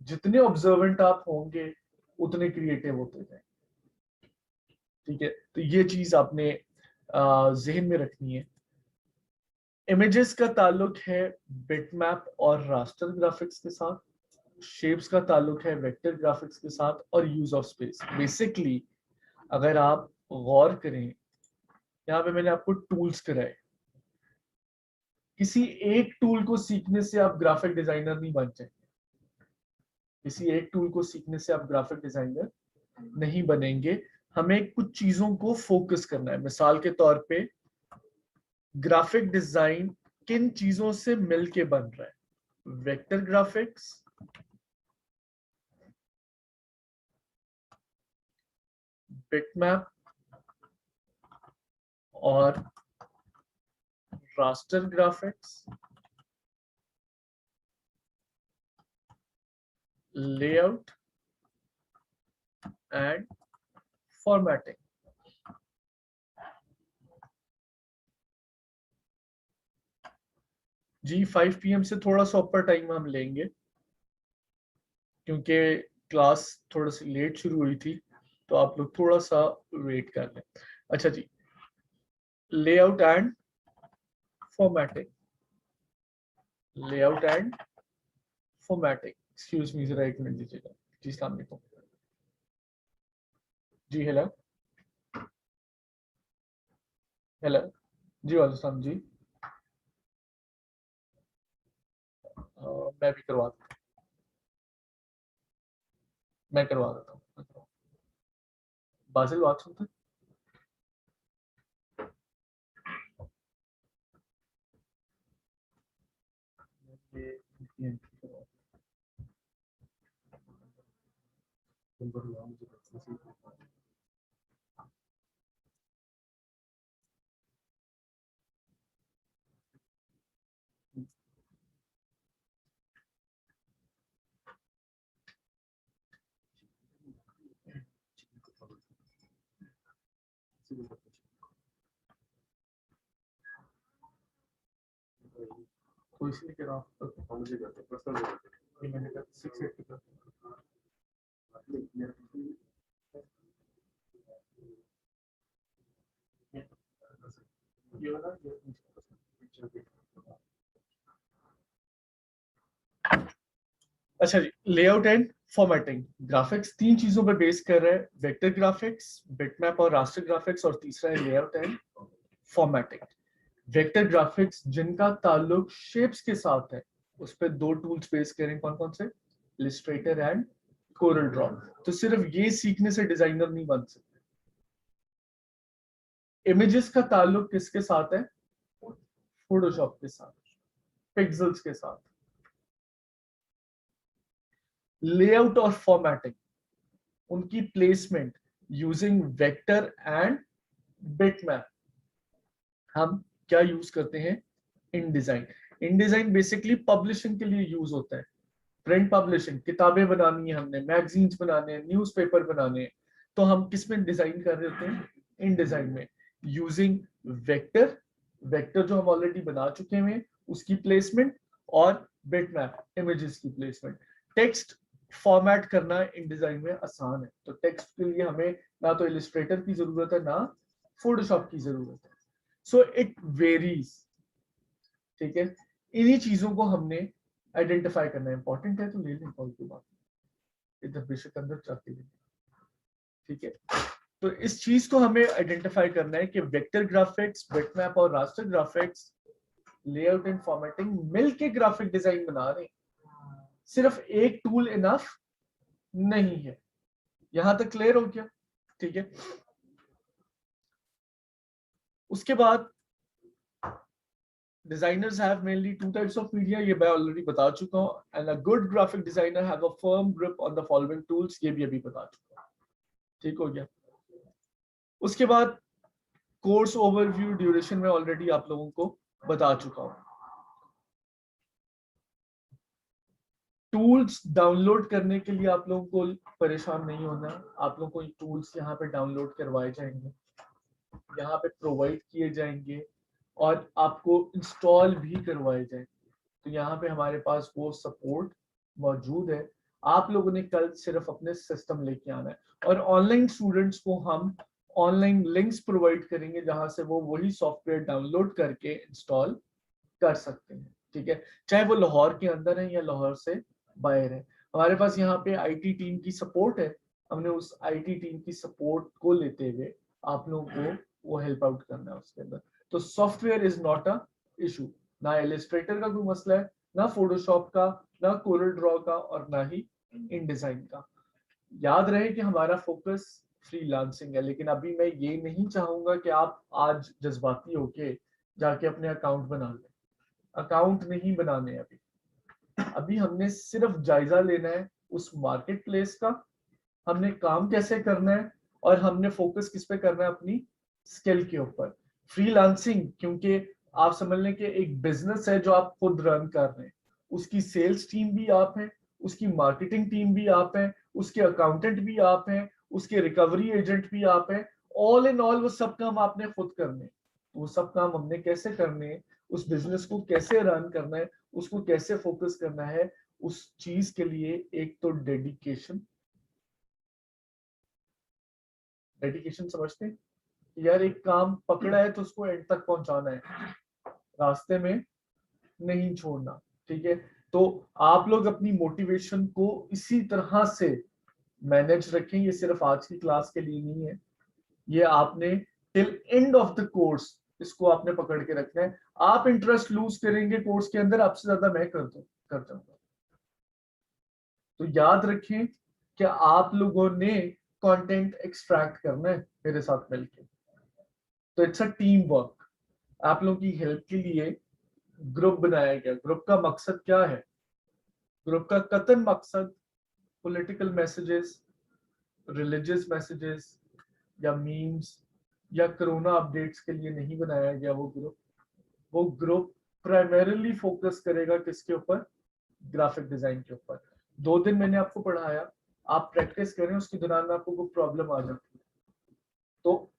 जितने ऑब्जर्वेंट आप होंगे उतने क्रिएटिव होते जाएंगे, ठीक है। तो ये चीज आपने जहन में रखनी है। इमेजेस का ताल्लुक है बिटमैप और रास्टर ग्राफिक्स के साथ, शेप्स का ताल्लुक है वेक्टर ग्राफिक्स के साथ, और यूज ऑफ स्पेस। बेसिकली अगर आप गौर करें, यहाँ पे मैंने आपको टूल्स कराए, किसी एक टूल को सीखने से आप ग्राफिक डिजाइनर नहीं बन जाएंगे, किसी एक टूल को सीखने से आप ग्राफिक डिजाइनर नहीं बनेंगे। हमें कुछ चीजों को फोकस करना है। मिसाल के तौर पे ग्राफिक डिजाइन किन चीजों से मिलके बन रहा है? वेक्टर ग्राफिक्स, बिटमैप और raster graphics, layout and formatting. जी 5 PM से थोड़ा सा ऊपर टाइम हम लेंगे, क्योंकि क्लास थोड़ा सी लेट शुरू हुई थी, तो आप लोग थोड़ा सा वेट कर लें। अच्छा जी, layout and formatting, layout and formatting, excuse me जरा एक मिनट दीजिएगा जी। अस्सलाम वालेकुम जी। हेलो हेलो जी, वालेकुम जी। मैं भी करवा देता हूँ, मैं करवा देता हूँ। बासिल बात सुनते हैं? तो इसलिए कह रहा हूँ, ये मैंने कहा 680 का। ये वाला अच्छा जी, लेआउट एंड फॉर्मेटिंग ग्राफिक्स तीन चीजों पर बेस कर रहा है, वेक्टर ग्राफिक्स, बिटमैप और रास्टर ग्राफिक्स, और तीसरा है layout and formatting. Vector graphics जिनका ताल्लुक शेप्स के साथ है, उस पर दो टूल्स बेस करें, कौन कौन से? Illustrator and Corel Draw. तो सिर्फ ये सीखने से डिजाइनर नहीं बन सकते। इमेजेस का ताल्लुक किसके साथ है? फोटोशॉप के साथ, पिक्सेल्स के साथ। लेआउट और फॉर्मेटिंग, उनकी placement using vector and bitmap. हम क्या यूज करते हैं? इन डिजाइन। इन डिजाइन बेसिकली पब्लिशिंग के लिए यूज होता है, प्रिंट पब्लिशिंग, किताबें बनानी है हमने, मैगजीन्स बनाने हैं, न्यूज़पेपर बनाने हैं, तो हम किस में डिजाइन कर रहे होते हैं? इन डिजाइन में, यूजिंग वेक्टर, वेक्टर जो हम ऑलरेडी बना चुके हैं उसकी प्लेसमेंट, और बिटमैप, इमेजेस की प्लेसमेंट। टेक्स्ट फॉर्मेट करना इन डिजाइन में आसान है, तो टेक्स्ट के लिए हमें ना तो इलिस्ट्रेटर की जरूरत है ना फोटोशॉप की जरूरत है, सो इट वेरीज। ठीक है, इन्हीं चीजों को हमने आइडेंटिफाई करना है। इंपॉर्टेंट है तो ले लें, कॉल की बात इधर बेशक अंदर चाहती है। ठीक है, तो इस चीज को हमें आइडेंटिफाई करना है कि वेक्टर ग्राफिक्स, बिटमैप और raster graphics, layout and formatting मिलके ग्राफिक डिजाइन बना रहे हैं, सिर्फ एक टूल इनफ नहीं है। यहां तक क्लियर हो गया? ठीक है, उसके बाद designers have mainly two types of media, ये मैं ऑलरेडी बता चुका हूं, and a good graphic designer have a firm grip on the following tools, ये भी अभी बता चुका हूं। ठीक हो गया? उसके बाद कोर्स ओवरव्यू ड्यूरेशन में ऑलरेडी आप लोगों को बता चुका हूं। टूल्स डाउनलोड करने के लिए आप लोगों को परेशान नहीं होना, आप लोगों को टूल्स यहाँ पे डाउनलोड करवाए जाएंगे, यहाँ पे प्रोवाइड किए जाएंगे और आपको इंस्टॉल भी करवाए जाएंगे। तो यहाँ पे हमारे पास वो सपोर्ट मौजूद है। आप लोगों ने कल सिर्फ अपने सिस्टम लेके आना है, और ऑनलाइन स्टूडेंट्स को हम ऑनलाइन लिंक्स प्रोवाइड करेंगे जहां से वो वही सॉफ्टवेयर डाउनलोड करके इंस्टॉल कर सकते हैं। ठीक है, चाहे वो लाहौर के अंदर है या लाहौर से बाहर है। हमारे पास यहाँ पे आईटी टीम की सपोर्ट है, हमने उस आईटी टीम की सपोर्ट को लेते हुए आप लोगों को वो हेल्प आउट करना है उसके अंदर। तो software is not a issue, ना इलिस्ट्रेटर का कोई मसला है, ना फोटोशॉप का, ना कोरल ड्रॉ का, और ना ही इन डिजाइन का। याद रहे कि हमारा फोकस फ्रीलांसिंग है, लेकिन अभी मैं ये नहीं चाहूंगा कि आप आज जज्बाती होके जाके अपने अकाउंट बना लें। अकाउंट नहीं बनाने अभी, अभी हमने सिर्फ जायजा लेना है उस मार्केट प्लेस का, हमने काम कैसे करना है, और हमने फोकस किस पे करना है, अपनी स्किल के ऊपर। फ्रीलांसिंग क्योंकि आप समझ लें कि एक बिजनेस है जो आप खुद रन कर रहे हैं, उसकी सेल्स टीम भी आप हैं, उसकी मार्केटिंग टीम भी आप हैं, उसके अकाउंटेंट भी आप हैं, उसके रिकवरी एजेंट भी आप हैं। ऑल इन ऑल वो सब काम आपने खुद करने, वो सब काम हमने कैसे करने, उस बिजनेस को कैसे रन करना है, उसको कैसे फोकस करना है, उस चीज के लिए एक तो डेडिकेशन। डेडिकेशन समझते हैं? यार एक काम पकड़ा है तो उसको एंड तक पहुंचाना है, रास्ते में नहीं छोड़ना। ठीक है, तो आप लोग अपनी मोटिवेशन को इसी तरह से मैनेज रखें। ये सिर्फ आज की क्लास के लिए नहीं है, ये आपने till and of the course इसको आपने पकड़ के रखना है। आप इंटरेस्ट लूज करेंगे कोर्स के अंदर, आपसे ज्यादा मैं कर जाऊंगा। तो याद रखें कि आप लोगों ने कंटेंट एक्सट्रैक्ट करना है मेरे साथ मिलकर। तो इट्स अ टीम वर्क। आप लोगों की हेल्प के लिए ग्रुप बनाया गया। ग्रुप का मकसद क्या है? ग्रुप का कतन मकसद पॉलिटिकल मैसेजेस, रिलीजियस मैसेजेस या मीम्स या कोरोना अपडेट्स के लिए नहीं बनाया गया। वो ग्रुप प्राइमरीली फोकस करेगा किसके ऊपर? ग्राफिक डिजाइन के ऊपर। 2 दिन मैंने आपको पढ़ाया, आप प्रैक्टिस करें, उसके दौरान आपको कोई प्रॉब्लम आ जाती है तो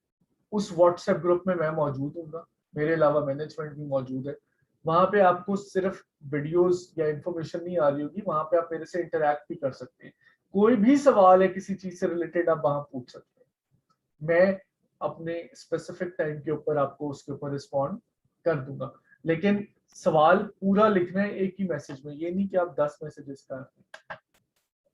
उस व्हाट्सएप ग्रुप में मैं मौजूद हूँ, मेरे अलावा मैनेजमेंट भी मौजूद है। वहां पे आपको सिर्फ वीडियोस या इंफॉर्मेशन नहीं आ रही होगी, वहां पे आप मेरे से इंटरेक्ट भी कर सकते हैं। कोई भी सवाल है किसी चीज से रिलेटेड आप वहां पूछ सकते हैं, मैं अपने स्पेसिफिक टाइम के ऊपर आपको उसके ऊपर रिस्पॉन्ड कर दूंगा। लेकिन सवाल पूरा लिखना है एक ही मैसेज में, ये नहीं कि आप 10 मैसेजेस कर।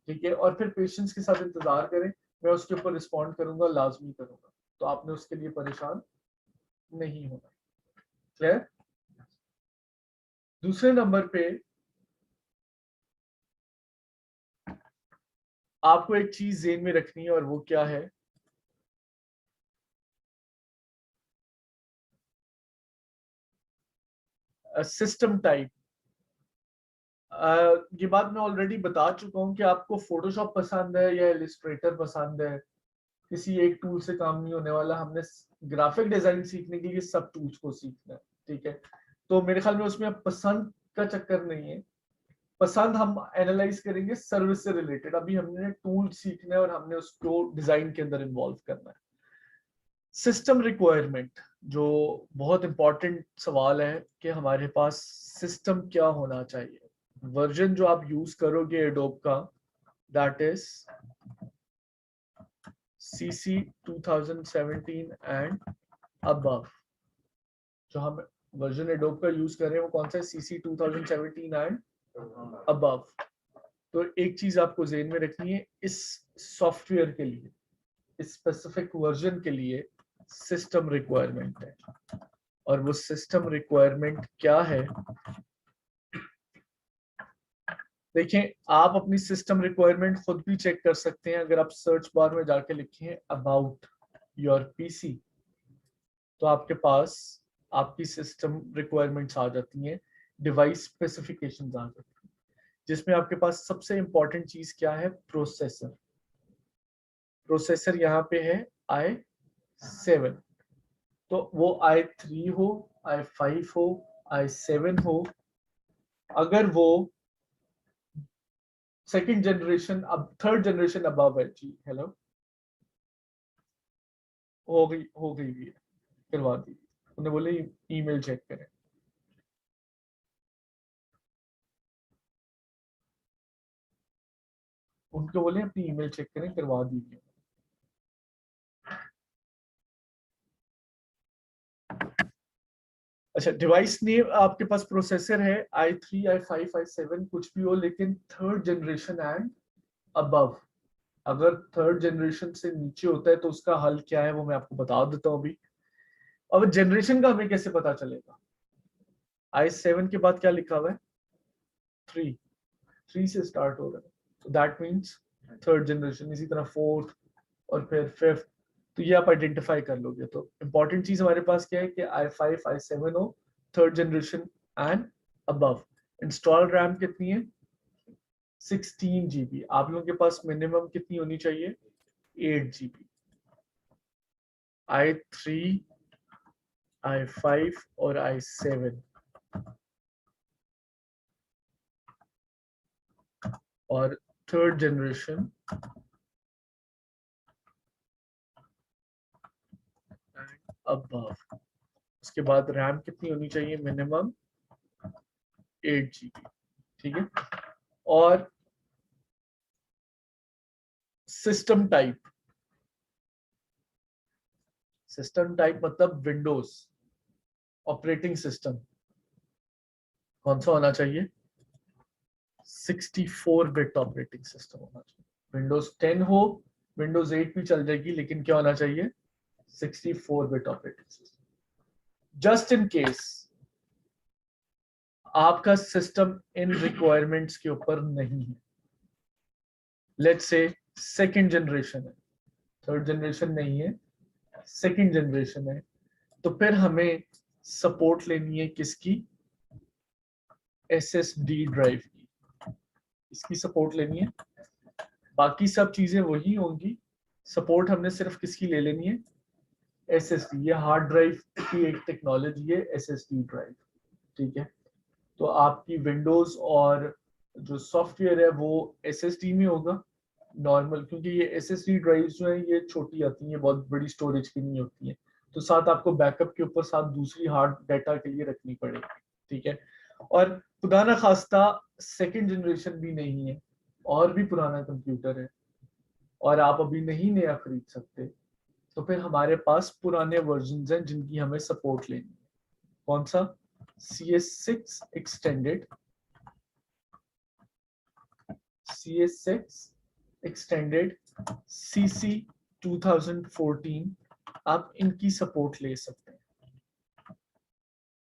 ठीक है, और फिर पेशेंस के साथ इंतजार करें, मैं उसके ऊपर रिस्पॉन्ड करूंगा, लाजमी करूंगा। तो आपने उसके लिए परेशान नहीं होना। क्लियर? दूसरे नंबर पे आपको एक चीज जेन में रखनी है, और वो क्या है? System type. ये बात मैं ऑलरेडी बता चुका हूं कि आपको फोटोशॉप पसंद है या इलिस्ट्रेटर पसंद है, किसी एक टूल से काम नहीं होने वाला। हमने ग्राफिक डिजाइन सीखने के लिए सब टूल्स को सीखना है। ठीक है, तो मेरे ख्याल में उसमें पसंद का चक्कर नहीं है। पसंद हम एनालाइज करेंगे सर्विस से रिलेटेड। अभी हमने टूल सीखना है और हमने उसको डिजाइन के अंदर इन्वॉल्व करना है। सिस्टम रिक्वायरमेंट, जो बहुत इंपॉर्टेंट सवाल है कि हमारे पास सिस्टम क्या होना चाहिए। वर्जन जो आप यूज करोगे एडोब का, that is CC 2017 and above. जो हम वर्जन एडोब का यूज कर रहे हैं वो कौन सा है? CC 2017 and above. तो एक चीज आपको ज़हन में रखनी है, इस सॉफ्टवेयर के लिए, इस स्पेसिफिक वर्जन के लिए सिस्टम रिक्वायरमेंट है। और वो सिस्टम रिक्वायरमेंट क्या है? देखें, आप अपनी सिस्टम रिक्वायरमेंट खुद भी चेक कर सकते हैं। अगर आप सर्च बार में जाके लिखें अबाउट योर पीसी, तो आपके पास आपकी सिस्टम रिक्वायरमेंट्स आ जाती हैं, डिवाइस स्पेसिफिकेशंस आ जाती हैं, जिसमें आपके पास सबसे इंपॉर्टेंट चीज क्या है? प्रोसेसर। प्रोसेसर यहाँ पे है i7। तो वो i3 हो, i5 हो, i7 हो, अगर वो सेकंड जनरेशन, अब थर्ड जनरेशन अबव है जी। हेलो, हो गई भी है, करवा दी। उन्हें बोले ईमेल चेक करें। उनको बोले अपनी ईमेल चेक करें, करवा दीजिए। अच्छा, डिवाइस नेम आपके पास प्रोसेसर है i3, i5, i7 कुछ भी हो, लेकिन थर्ड जनरेशन एंड अबव। अगर थर्ड जनरेशन से नीचे होता है तो उसका हल क्या है वो मैं आपको बता देता हूँ अभी। अब जनरेशन का हमें कैसे पता चलेगा? i7 के बाद क्या लिखा हुआ है? 3 से स्टार्ट हो रहा है, तो दैट मीन्स थर्ड जनरेशन। इसी तरह फोर्थ और फिर फिफ्थ, तो ये आप आइडेंटिफाई कर लोगे। तो इंपॉर्टेंट चीज हमारे पास क्या है कि i5, i7 हो, third generation and above. Install RAM कितनी है? 16 GB। आप लोगों के पास मिनिमम कितनी होनी चाहिए? 8 GB। i3, i5 और i7 और थर्ड जनरेशन अबव। उसके बाद रैम कितनी होनी चाहिए? Minimum 8 GB। ठीक है। और सिस्टम टाइप, सिस्टम टाइप मतलब विंडोज ऑपरेटिंग सिस्टम कौन सा होना चाहिए? 64 बिट ऑपरेटिंग सिस्टम होना चाहिए। विंडोज 10 हो, विंडोज 8 भी चल जाएगी, लेकिन क्या होना चाहिए? 64 bit operating system. Just in case आपका सिस्टम इन रिक्वायरमेंट्स के ऊपर नहीं है, लेट्स से सेकंड जनरेशन है, थर्ड जनरेशन नहीं है, सेकंड जनरेशन है, तो फिर हमें सपोर्ट लेनी है किसकी? SSD ड्राइव की। इसकी सपोर्ट लेनी है, बाकी सब चीजें वही होंगी। सपोर्ट हमने सिर्फ किसकी ले लेनी है? SSD। ये हार्ड ड्राइव की एक टेक्नोलॉजी है, SSD ड्राइव। ठीक है। तो आपकी विंडोज और जो सॉफ्टवेयर है वो SSD में होगा नॉर्मल, क्योंकि ये SSD ड्राइव जो है ये छोटी आती है, बहुत बड़ी स्टोरेज की नहीं होती है। तो साथ आपको बैकअप के ऊपर साथ दूसरी हार्ड डाटा के लिए रखनी पड़ेगी। ठीक है। और खुदा ना खास्ता सेकंड जनरेशन भी नहीं है, और भी पुराना कंप्यूटर है, और आप अभी नहीं नया खरीद सकते, तो फिर हमारे पास पुराने वर्जन हैं जिनकी हमें सपोर्ट लेनी है। कौन सा? CS6 extended, CS6 extended, CC 2014, आप इनकी सपोर्ट ले सकते हैं।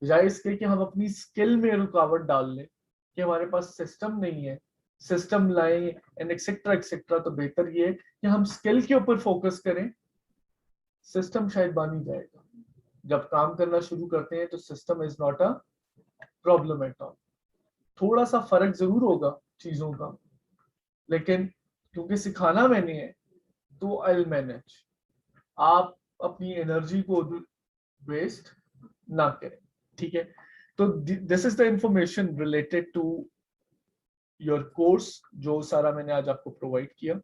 बजाय इसके कि हम अपनी स्किल में रुकावट डाल लें कि हमारे पास सिस्टम नहीं है, सिस्टम लाएं एंड एक्सेट्रा एक्सेट्रा, तो बेहतर ये है कि हम स्किल के ऊपर फोकस करें। सिस्टम शायद बन ही जाएगा। जब काम करना शुरू करते हैं तो system is not a problem at all. थोड़ा सा फर्क जरूर होगा चीजों का, लेकिन क्योंकि सिखाना मैंने है तो आई विल मैनेज। आप अपनी एनर्जी को वेस्ट ना करें। ठीक है। तो this is the information related to your course, जो सारा मैंने आज आपको प्रोवाइड किया।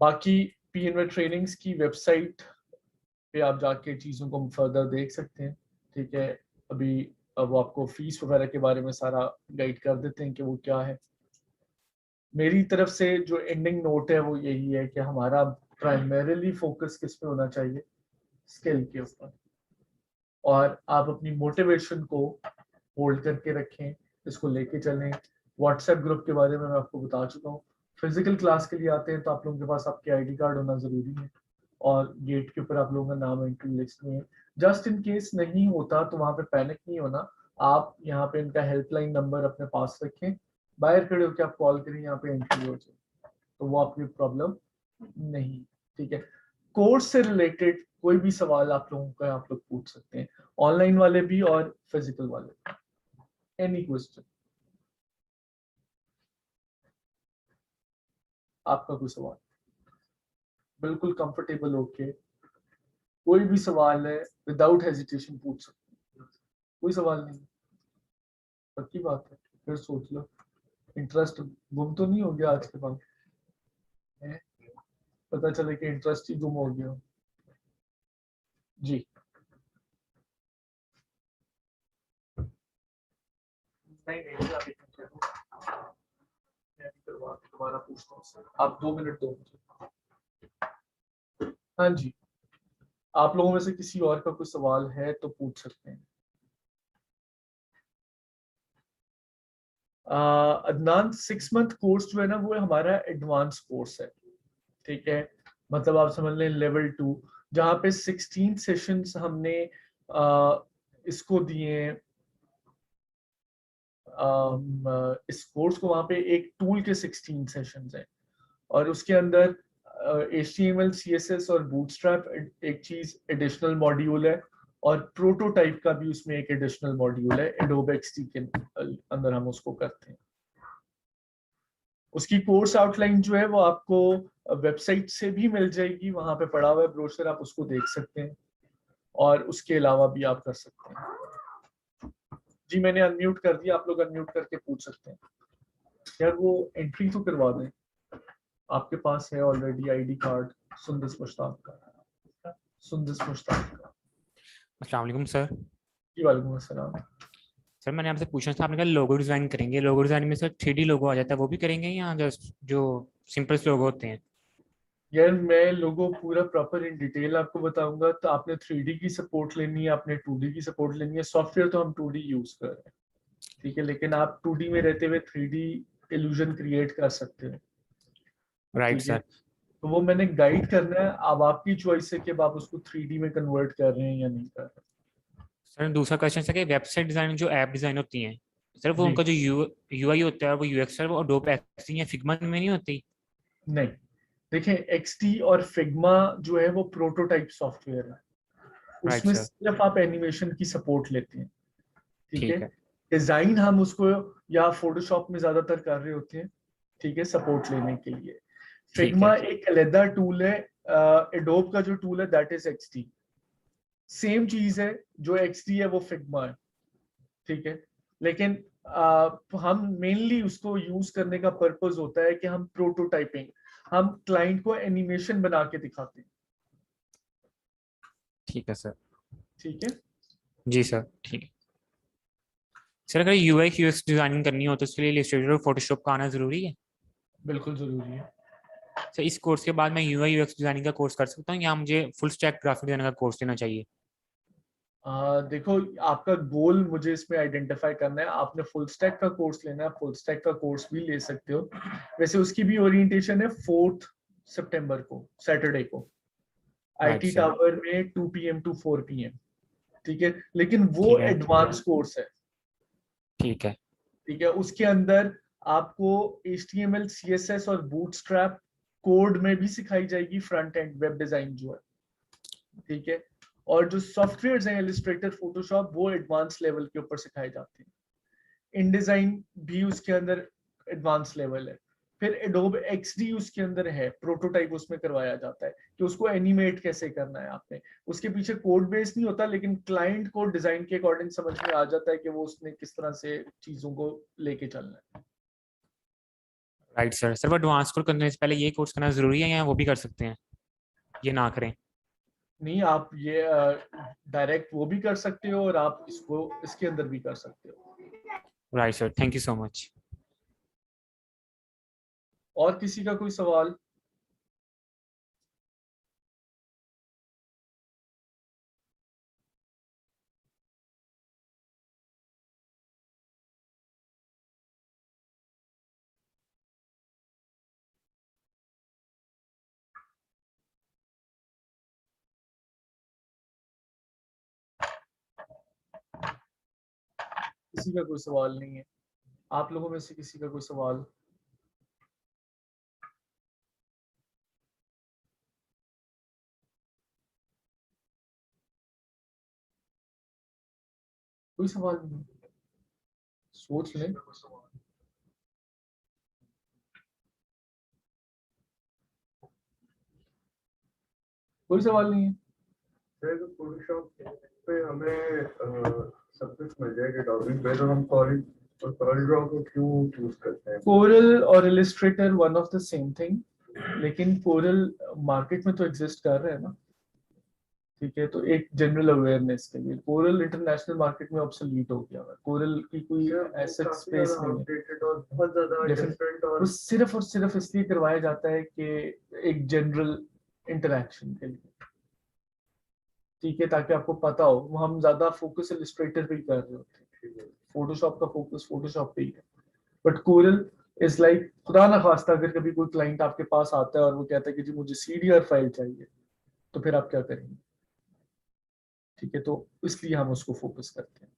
बाकी PNW ट्रेनिंग्स की वेबसाइट पे आप जाके चीज़ों को फर्दर देख सकते हैं। ठीक है। अभी वो आपको फीस वगैरह के बारे में सारा गाइड कर देते हैं कि वो क्या है। मेरी तरफ से जो एंडिंग नोट है वो यही है कि हमारा प्राइमरीली फोकस किस पे होना चाहिए, स्किल के ऊपर, और आप अपनी मोटिवेशन को होल्ड करके रखें, इसको लेके चलें। व्हाट्सएप ग्रुप के बारे में मैं आपको बता चुका हूँ। फिजिकल क्लास के लिए आते हैं तो आप लोगों के पास आपके आईडी कार्ड होना जरूरी है, और गेट के ऊपर आप लोगों का नाम एंट्री लिस्ट में है। जस्ट इन केस नहीं होता तो वहां पे पैनिक नहीं होना, आप यहाँ पे इनका हेल्पलाइन नंबर अपने पास रखें, बाहर खड़े होकर आप कॉल करें, यहाँ पे एंट्री हो जाए, तो वो आपकी प्रॉब्लम नहीं। ठीक है, कोर्स से रिलेटेड कोई भी सवाल आप लोगों का आप लोग पूछ सकते हैं, ऑनलाइन वाले भी और फिजिकल वाले, एनी क्वेश्चन, आपका कोई सवाल बिल्कुल कंफर्टेबल होके कोई भी सवाल है विदाउट हेजिटेशन पूछ सकते हैं, कोई सवाल नहीं। पक्की बात है, फिर सोच लो इंटरेस्ट गुम तो नहीं हो गया आज के बाद, है? पता चले कि इंटरेस्ट ही गुम हो गया। जी नहीं नहीं, आप एक मिनट रुको, मैं अभी करवा के दोबारा पूछता हूँ उससे। आप 2 मिनट दो मुझे। हाँ जी, आप लोगों में से किसी और का कोई सवाल है तो पूछ सकते हैं। अदनान, 6 मंथ कोर्स जो है ना वो हमारा एडवांस कोर्स है। ठीक है, मतलब आप समझ लें लेवल 2, जहाँ पे 16 सेशंस हमने इसको दिए। इस कोर्स को वहाँ पे एक टूल के 16 सेशंस हैं, और उसके अंदर HTML CSS और बूटस्ट्रैप एक चीज एडिशनल मॉड्यूल है, और प्रोटोटाइप का भी उसमें एक एडिशनल मॉड्यूल है, एडोब XD के अंदर हम उसको करते हैं। उसकी कोर्स आउटलाइन जो है वो आपको वेबसाइट से भी मिल जाएगी, वहां पे पड़ा हुआ है ब्रोशर, आप उसको देख सकते हैं, और उसके अलावा भी आप कर सकते हैं। जी मैंने अनम्यूट कर दिया, आप लोग अनम्यूट करके पूछ सकते हैं। यार वो एंट्री तो करवा दें, आपके पास है already ID card Sundas Mushtaq का, सुंदस मुश्ताक का। अस्सलाम वालेकुम सर। जी वालेकुम अस्सलाम। सर मैंने आपसे पूछना था, आपने कहा लोगो डिजाइन करेंगे, लोगो डिजाइन में सर 3D लोगो आ जाता है, वो भी करेंगे या जस्ट जो सिंपल लोगो होते हैं? यार मैं लोगों पूरा प्रॉपर इन डिटेल आपको बताऊंगा, तो आपने 3D की सपोर्ट लेनी है, आपने 2D की सपोर्ट लेनी है। सॉफ्टवेयर तो हम 2D यूज कर रहे हैं, ठीक है, लेकिन आप 2D में रहते हुए 3D इल्यूजन क्रिएट कर सकते हो। राइट ठीक है, सर। तो वो मैंने गाइड करना है, अब आपकी चॉइस है कि अब आप उसको 3D में कन्वर्ट कर रहे हैं या नहीं कर रहे। सर दूसरा क्वेश्चन सर कि वेबसाइट डिजाइन जो ऐप डिजाइन होती हैं सर, वो जी उनका जो UI होता है वो UX सर वो एडोब एक्सडी या फिग्मा में नहीं होती? नहीं, देखें XD और फिग्मा जो है वो प्रोटोटाइप सॉफ्टवेयर है, राइट उसमें सर। सिर्फ आप एनिमेशन की सपोर्ट लेते हैं। ठीक है, ठीक है। डिजाइन हम उसको या फोटोशॉप में ज्यादातर कर रहे होते हैं, ठीक है, सपोर्ट लेने के लिए। ठीक है। फिग्मा एक अलहदा टूल है, एडोब का जो टूल है दैट इज XD, सेम चीज है, जो XD है वो फिग्मा है। ठीक है, लेकिन हम मेनली उसको यूज करने का पर्पस होता है कि हम प्रोटोटाइपिंग, हम क्लाइंट को एनिमेशन बना के दिखाते हैं। ठीक है सर। ठीक है, जी सर ठीक है। सर अगर UI UX डिजाइनिंग करनी हो तो उसके लिए इलस्ट्रेटर और फोटोशॉप का आना जरूरी है? बिल्कुल जरूरी है। सर इस कोर्स के बाद मैं UI UX डिजाइनिंग का कोर्स कर सकता हूँ या मुझे फुल स्टैक ग्राफिक डिजाइनिंग का कोर्स लेना चाहिए? देखो, आपका गोल मुझे इसमें आइडेंटिफाई करना है, आपने फुल स्टैक का कोर्स लेना है, फुल स्टैक का कोर्स भी ले सकते हो। वैसे उसकी भी ओरिएंटेशन है 4 सितंबर को, सैटरडे को, राइट IT सर। टावर में 2 PM to 4 PM। ठीक है, लेकिन वो ठीक है। एडवांस कोर्स है। ठीक है। ठीक है, उसके अंदर आपको HTML CSS और बूटस्ट्रैप कोड में भी सिखाई जाएगी फ्रंट एंड वेब डिजाइन जो है। ठीक है, और जो सॉफ्टवेयर हैं इलस्ट्रेटर फोटोशॉप वो एडवांस लेवल के ऊपर सिखाए जाते हैं। इन डिजाइन भी उसके अंदर एडवांस लेवल है। फिर एडोब XD उसके अंदर है, प्रोटोटाइप उसमें करवाया जाता है कि उसको एनिमेट कैसे करना है आपने। उसके पीछे कोड बेस नहीं होता, लेकिन क्लाइंट को डिजाइन के अकॉर्डिंग समझ में आ जाता है कि वो उसने किस तरह से चीजों को लेके चलना है। Right sir. सर वो एडवांस कोर्स करने से पहले ये कोर्स करना जरूरी है या वो भी कर सकते हैं, ये ना करें? नहीं, आप ये डायरेक्ट वो भी कर सकते हो और आप इसको इसके अंदर भी कर सकते हो। Right sir, thank you so much. और किसी का कोई सवाल? किसी का कोई सवाल नहीं है? आप लोगों में से किसी का कोई सवाल? कोई सवाल नहीं? सोच लें। कोई सवाल नहीं है? सर तो फोटोशॉप पे हमें सब कुछ मिल जाएगा डॉक्यूमेंट पे, तो हम कॉलेज और कॉलेज ड्रॉ को क्यों चूज करते हैं? कोरल और Illustrator one of the same thing, लेकिन कोरल मार्केट में तो एग्जिस्ट कर रहे हैं ना, ठीक है? तो एक जनरल अवेयरनेस के लिए कोरल इंटरनेशनल मार्केट में ऑब्सोलीट हो गया है। कोरल की कोई एसेट स्पेस नहीं है, आउटडेटेड और बहुत ज्यादा डिफरेंट वो और सिर्फ और सिर्फ इसलिए करवाया जाता है कि एक जनरल इंटरेक्शन के लिए, ठीक है, ताकि आपको पता हो। वो हम ज्यादा फोकस इलिस्ट्रेटर पे ही कर रहे होते हैं, फोटोशॉप का फोकस फोटोशॉप पे ही है। बट कोरल इज लाइक, खुदा ना खास्ता अगर कभी कोई क्लाइंट आपके पास आता है और वो कहता है कि जी मुझे सीडीआर फाइल चाहिए, तो फिर आप क्या करेंगे? ठीक है, तो इसलिए हम उसको फोकस करते हैं,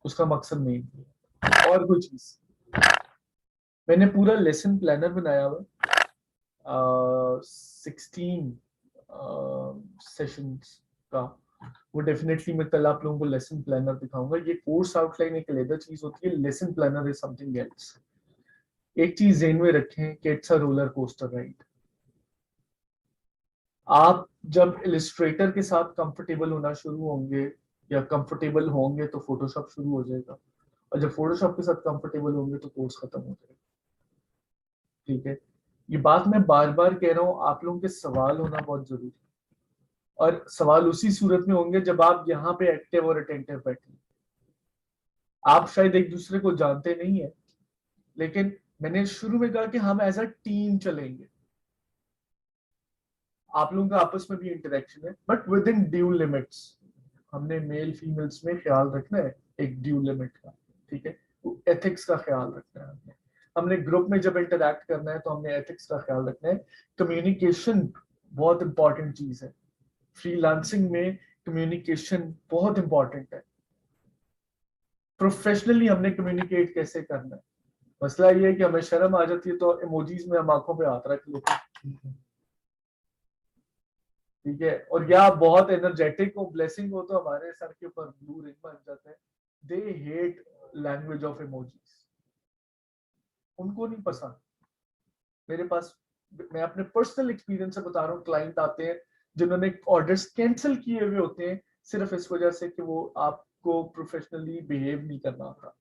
उसका मकसद नहीं है। और कोई चीज, मैंने पूरा लेसन प्लानर बनाया हुआ, 16 सेशंस का। वो डेफिनेटली मैं कल आप लोगों को लेसन प्लानर दिखाऊंगा। ये कोर्स आउटलाइन एक अलग चीज होती है, lesson planner is something else. एक चीज ज़हन में रखें कि it's a roller coaster ride. आप जब इलिस्ट्रेटर के साथ कंफर्टेबल होना शुरू होंगे या कंफर्टेबल होंगे तो फोटोशॉप शुरू हो जाएगा, और जब फोटोशॉप के साथ कंफर्टेबल होंगे तो कोर्स खत्म हो जाएगा, ठीक है? ये बात मैं बार बार कह रहा हूँ, आप लोगों के सवाल होना बहुत जरूरी है, और सवाल उसी सूरत में होंगे जब आप यहाँ पे एक्टिव और अटेंटिव बैठे। आप शायद एक दूसरे को जानते नहीं है, लेकिन मैंने शुरू में कहा कि हम एज अ टीम चलेंगे। आप लोगों का आपस में भी इंटरेक्शन है, but with in due limits. हमने मेल फीमेल्स में ख्याल रखना है एक ड्यू लिमिट का, ठीक है? एथिक्स का ख्याल रखना है हमने। हमने ग्रुप में जब इंटरेक्ट करना है तो हमने एथिक्स का ख्याल रखना है। कम्युनिकेशन बहुत इंपॉर्टेंट चीज है। फ्रीलांसिंग में कम्युनिकेशन बहुत इंपॉर्टेंट है। प्रोफेशनली हमने कम्युनिकेट कैसे करना है। मसला ये है कि हमें शर्म आ जाती है तो इमोजीज में हम आंखों पे हाथ रख लेते हैं, ठीक है? और या बहुत एनर्जेटिक हो, ब्लेसिंग हो, तो हमारे सर के ऊपर ब्लू रिंग बन जाते हैं। They hate language of emojis, उनको नहीं पसंद। मेरे पास, मैं अपने पर्सनल एक्सपीरियंस से बता रहा हूँ, क्लाइंट आते हैं जिन्होंने ऑर्डर्स कैंसिल किए हुए होते हैं सिर्फ इस वजह से कि वो आपको प्रोफेशनली बिहेव नहीं करना आता।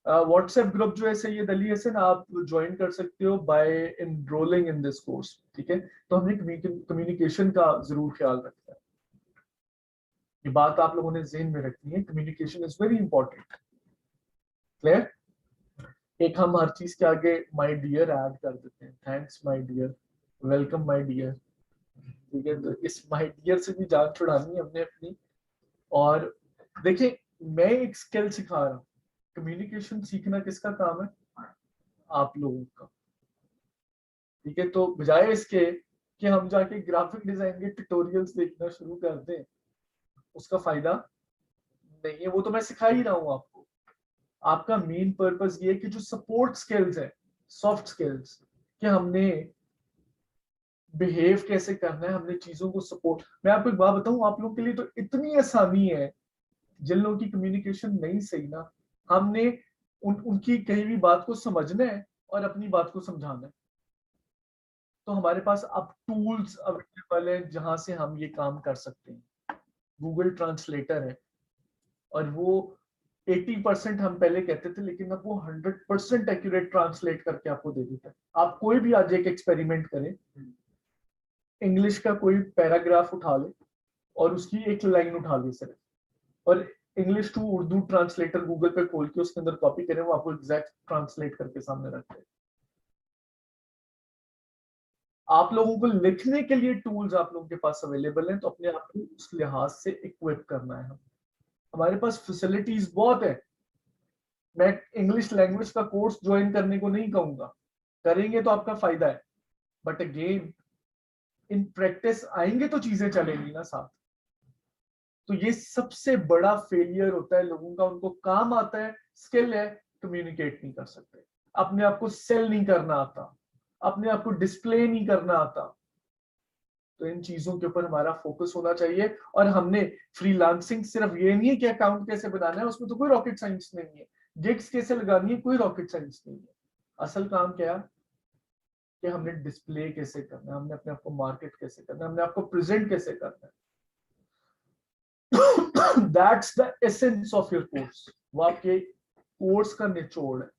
व्हाट्सएप ग्रुप जो है सैयद अली हसन, आप ज्वाइन कर सकते हो by enrolling in this course, ठीक है? तो हमने कम्युनिकेशन का जरूर ख्याल रखना है। ये बात आप लोगों ने ज़हन में रखनी है, communication is very important. Clear? एक हम हर चीज के आगे माय डियर ऐड कर देते हैं, thanks my dear, welcome my dear, ठीक है? तो इस माय डियर से भी जान छुड़ानी है हमने अपनी। और देखिए, मैं एक स्किल सिखा रहा हूँ, कम्युनिकेशन सीखना किसका काम है? आप लोगों का, ठीक है? तो बजाय इसके कि हम जाके ग्राफिक डिजाइन के ट्यूटोरियल्स देखना शुरू कर दें, उसका फायदा नहीं है। वो तो मैं सिखा ही रहा हूँ आपको। आपका मेन पर्पस ये है कि जो सपोर्ट स्किल्स है, सॉफ्ट स्किल्स, कि हमने बिहेव कैसे करना है, हमने चीजों को सपोर्ट। मैं आपको एक बात बताऊं, आप लोगों के लिए तो इतनी आसानी है, जिन लोगों की कम्युनिकेशन नहीं सही ना, हमने उनकी कही हुई बात को समझना है और अपनी बात को समझाना है। तो हमारे पास अब टूल्स अवेलेबल है जहां से हम ये काम कर सकते हैं। गूगल ट्रांसलेटर है, और वो 80% हम पहले कहते थे, लेकिन अब वो 100% एक्यूरेट ट्रांसलेट करके आपको दे देता है। आप कोई भी आज एक एक्सपेरिमेंट करें, इंग्लिश का कोई पैराग्राफ उठा ले और उसकी एक लाइन उठा ले सिर्फ, और English to Urdu translator Google पे खोल के उसके अंदर कॉपी करें, वो आपको एग्जैक्ट ट्रांसलेट करके सामने रखते हैं। आप लोगों को लिखने के लिए टूल्स आप लोगों के पास अवेलेबल हैं, तो अपने आप को उस लिहाज से इक्विप करना है। हमारे पास फैसिलिटीज बहुत है। मैं इंग्लिश लैंग्वेज का कोर्स ज्वाइन करने को नहीं कहूंगा, करेंगे तो आपका फायदा है, बट अगेन इन प्रैक्टिस आएंगे तो चीजें चलेंगी ना साथ। तो ये सबसे बड़ा फेलियर होता है लोगों का, उनको काम आता है, स्किल है, कम्युनिकेट नहीं कर सकते, अपने आप को सेल नहीं करना आता, अपने आप को डिस्प्ले नहीं करना आता। तो इन चीजों के ऊपर हमारा फोकस होना चाहिए। और हमने फ्रीलांसिंग सिर्फ ये नहीं है कि अकाउंट कैसे बनाना है, उसमें तो कोई रॉकेट साइंस नहीं है, गिग्स कैसे लगानी है कोई रॉकेट साइंस नहीं है। असल काम क्या है कि हमने डिस्प्ले कैसे करना है, हमने अपने आप को मार्केट कैसे करना है, हमने आपको प्रेजेंट कैसे करना है। That's the essence of your course, वो आपके कोर्स का निचोड़ है।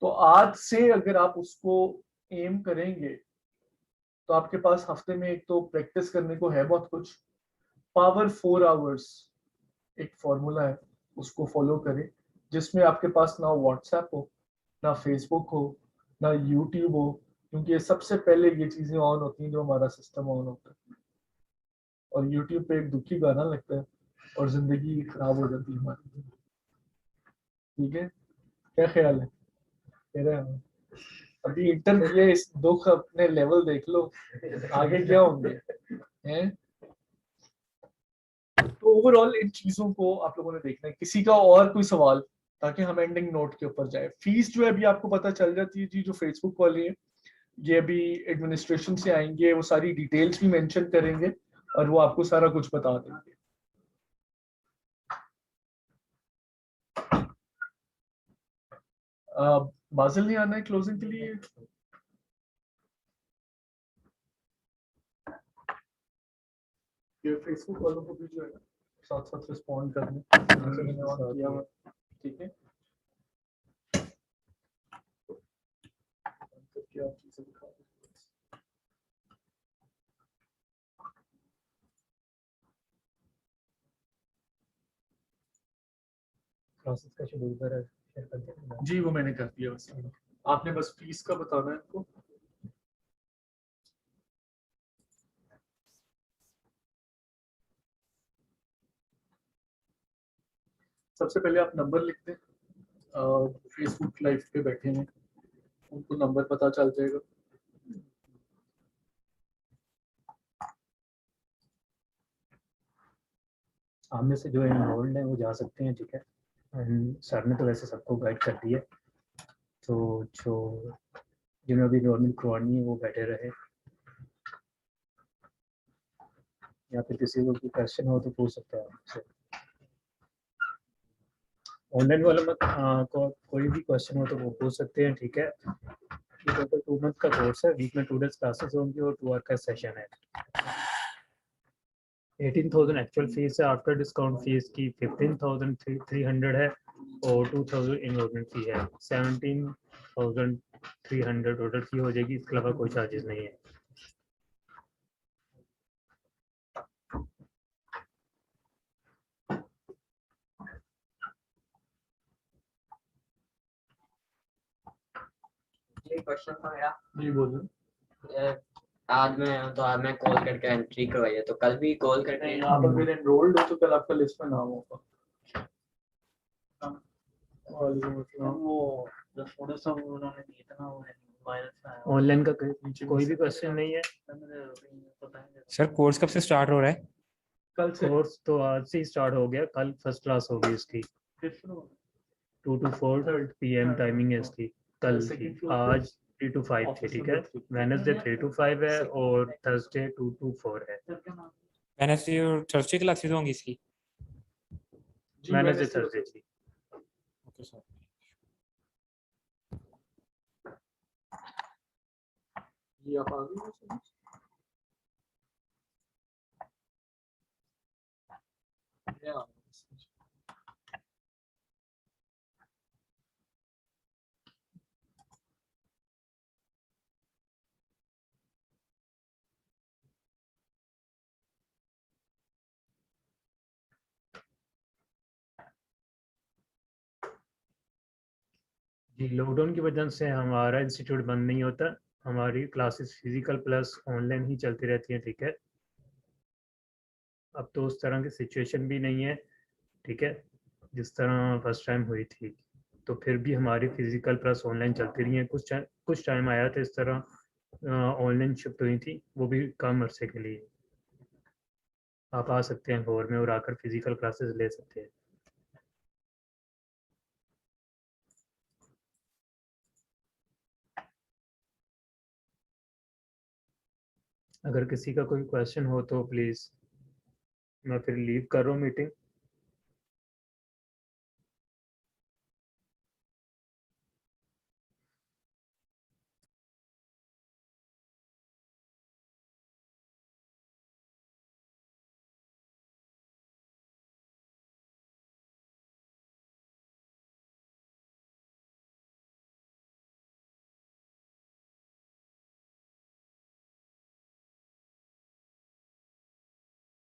तो आज से अगर आप उसको एम करेंगे तो आपके पास हफ्ते में एक तो प्रैक्टिस करने को है बहुत कुछ। पावर 4 आवर्स एक फॉर्मूला है, उसको फॉलो करें, जिसमें आपके पास ना व्हाट्सएप हो, ना फेसबुक हो, ना यूट्यूब हो, क्योंकि ये सबसे पहले ये चीजें ऑन होती हैं जो हमारा सिस्टम ऑन होता है। और यूट्यूब पे एक दुखी गाना लगता है और जिंदगी खराब हो जाती है हमारी। ठीक है, क्या ख्याल है? कह रहे हैं अभी इंटर किए, इस दुख अपने लेवल देख लो, आगे क्या होंगे हैं। तो ओवरऑल इन चीजों को आप लोगों ने देखना है। किसी का और कोई सवाल, ताकि हम एंडिंग नोट के ऊपर जाए। फीस जो है अभी आपको पता चल जाती है जी, जो फेसबुक वाली है ये अभी एडमिनिस्ट्रेशन से आएंगे, वो सारी डिटेल्स भी मेंशन करेंगे और वो आपको सारा कुछ बता देंगे। बाजिल नहीं आना है क्लोजिंग के लिए? ये फेसबुक वालों को भी जो है ना साथ साथ रिस्पॉन्ड करने किया हुआ, ठीक है। क्या चीजें दिखा दें। प्रोसेस का शेड्यूल पर शेयर कर दें। जी वो मैंने कर दिया, बस आपने बस फीस का बताना है इनको। सबसे पहले आप नंबर लिख दें, फेसबुक लाइव पे बैठे हैं उनको नंबर पता चल जाएगा। आप में से जो एनरोल्ड हैं वो जा सकते हैं, ठीक है। सर ने तो वैसे सबको गाइड कर दिया, तो जो जिन्होंने भी एनरोलमेंट करवानी है वो बैठे रहे, या फिर किसी को कोई क्वेश्चन हो तो पूछ सकते हैं आपसे। ऑनलाइन वाला में कोई भी क्वेश्चन हो तो वो पूछ सकते हैं, ठीक है। ये टोटल 2 मंथ का कोर्स है, वीक में 2 डेज क्लासेस होंगी और 2 आवर का सेशन है। 18,000 एक्चुअल फीस है, आफ्टर डिस्काउंट फीस की 15,300 है और 2,000 इनरोलमेंट फी है। 17,300 टोटल फी हो जाएगी, इसके अलावा कोई चार्जेस नहीं है। ये क्वेश्चन था मेरा। जी बोलिए। आज मैं कॉल करके एंट्री करवाई है, तो कल भी कॉल करके नहीं, आप अगर एनरोल्ड हो तो कल आपका लिस्ट में नाम होगा। वो जो थोड़ा सा वो उन्होंने दिया था ना, वो वायरस आया। ऑनलाइन का कोई भी क्वेश्चन नहीं है सर। कोर्स कब से स्टार्ट हो रहा है? कल से कोर्स तो आज से ही स्टार्ट हो गया, कल फर्स्ट क्लास होगी इसकी। 2 to 4 PM टाइमिंग है इसकी कल की। आज 3 to 5 थी, ठीक है। वेडनेसडे 3 to 5 है और थर्सडे 2 to 4 है। वेडनेसडे और थर्सडे क्लासेस होंगी इसकी। जी, वेडनेसडे Wednesday थर्सडे थी। Okay sir. जी आप आ गए हो? Yeah. लॉकडाउन की वजह से हमारा इंस्टीट्यूट बंद नहीं होता, हमारी क्लासेस फिजिकल प्लस ऑनलाइन ही चलती रहती हैं, ठीक है। अब तो उस तरह की सिचुएशन भी नहीं है, ठीक है, जिस तरह फर्स्ट टाइम हुई थी। तो फिर भी हमारी फिजिकल प्लस ऑनलाइन चलती रही हैं। कुछ टाइम आया था इस तरह ऑनलाइन शिफ्ट हुई थी, वो भी कम अरसे के लिए। आप आ सकते हैं भोर में और आकर फिजिकल क्लासेस ले सकते हैं। अगर किसी का कोई क्वेश्चन हो तो प्लीज़, मैं फिर लीव कर रहा हूँ मीटिंग।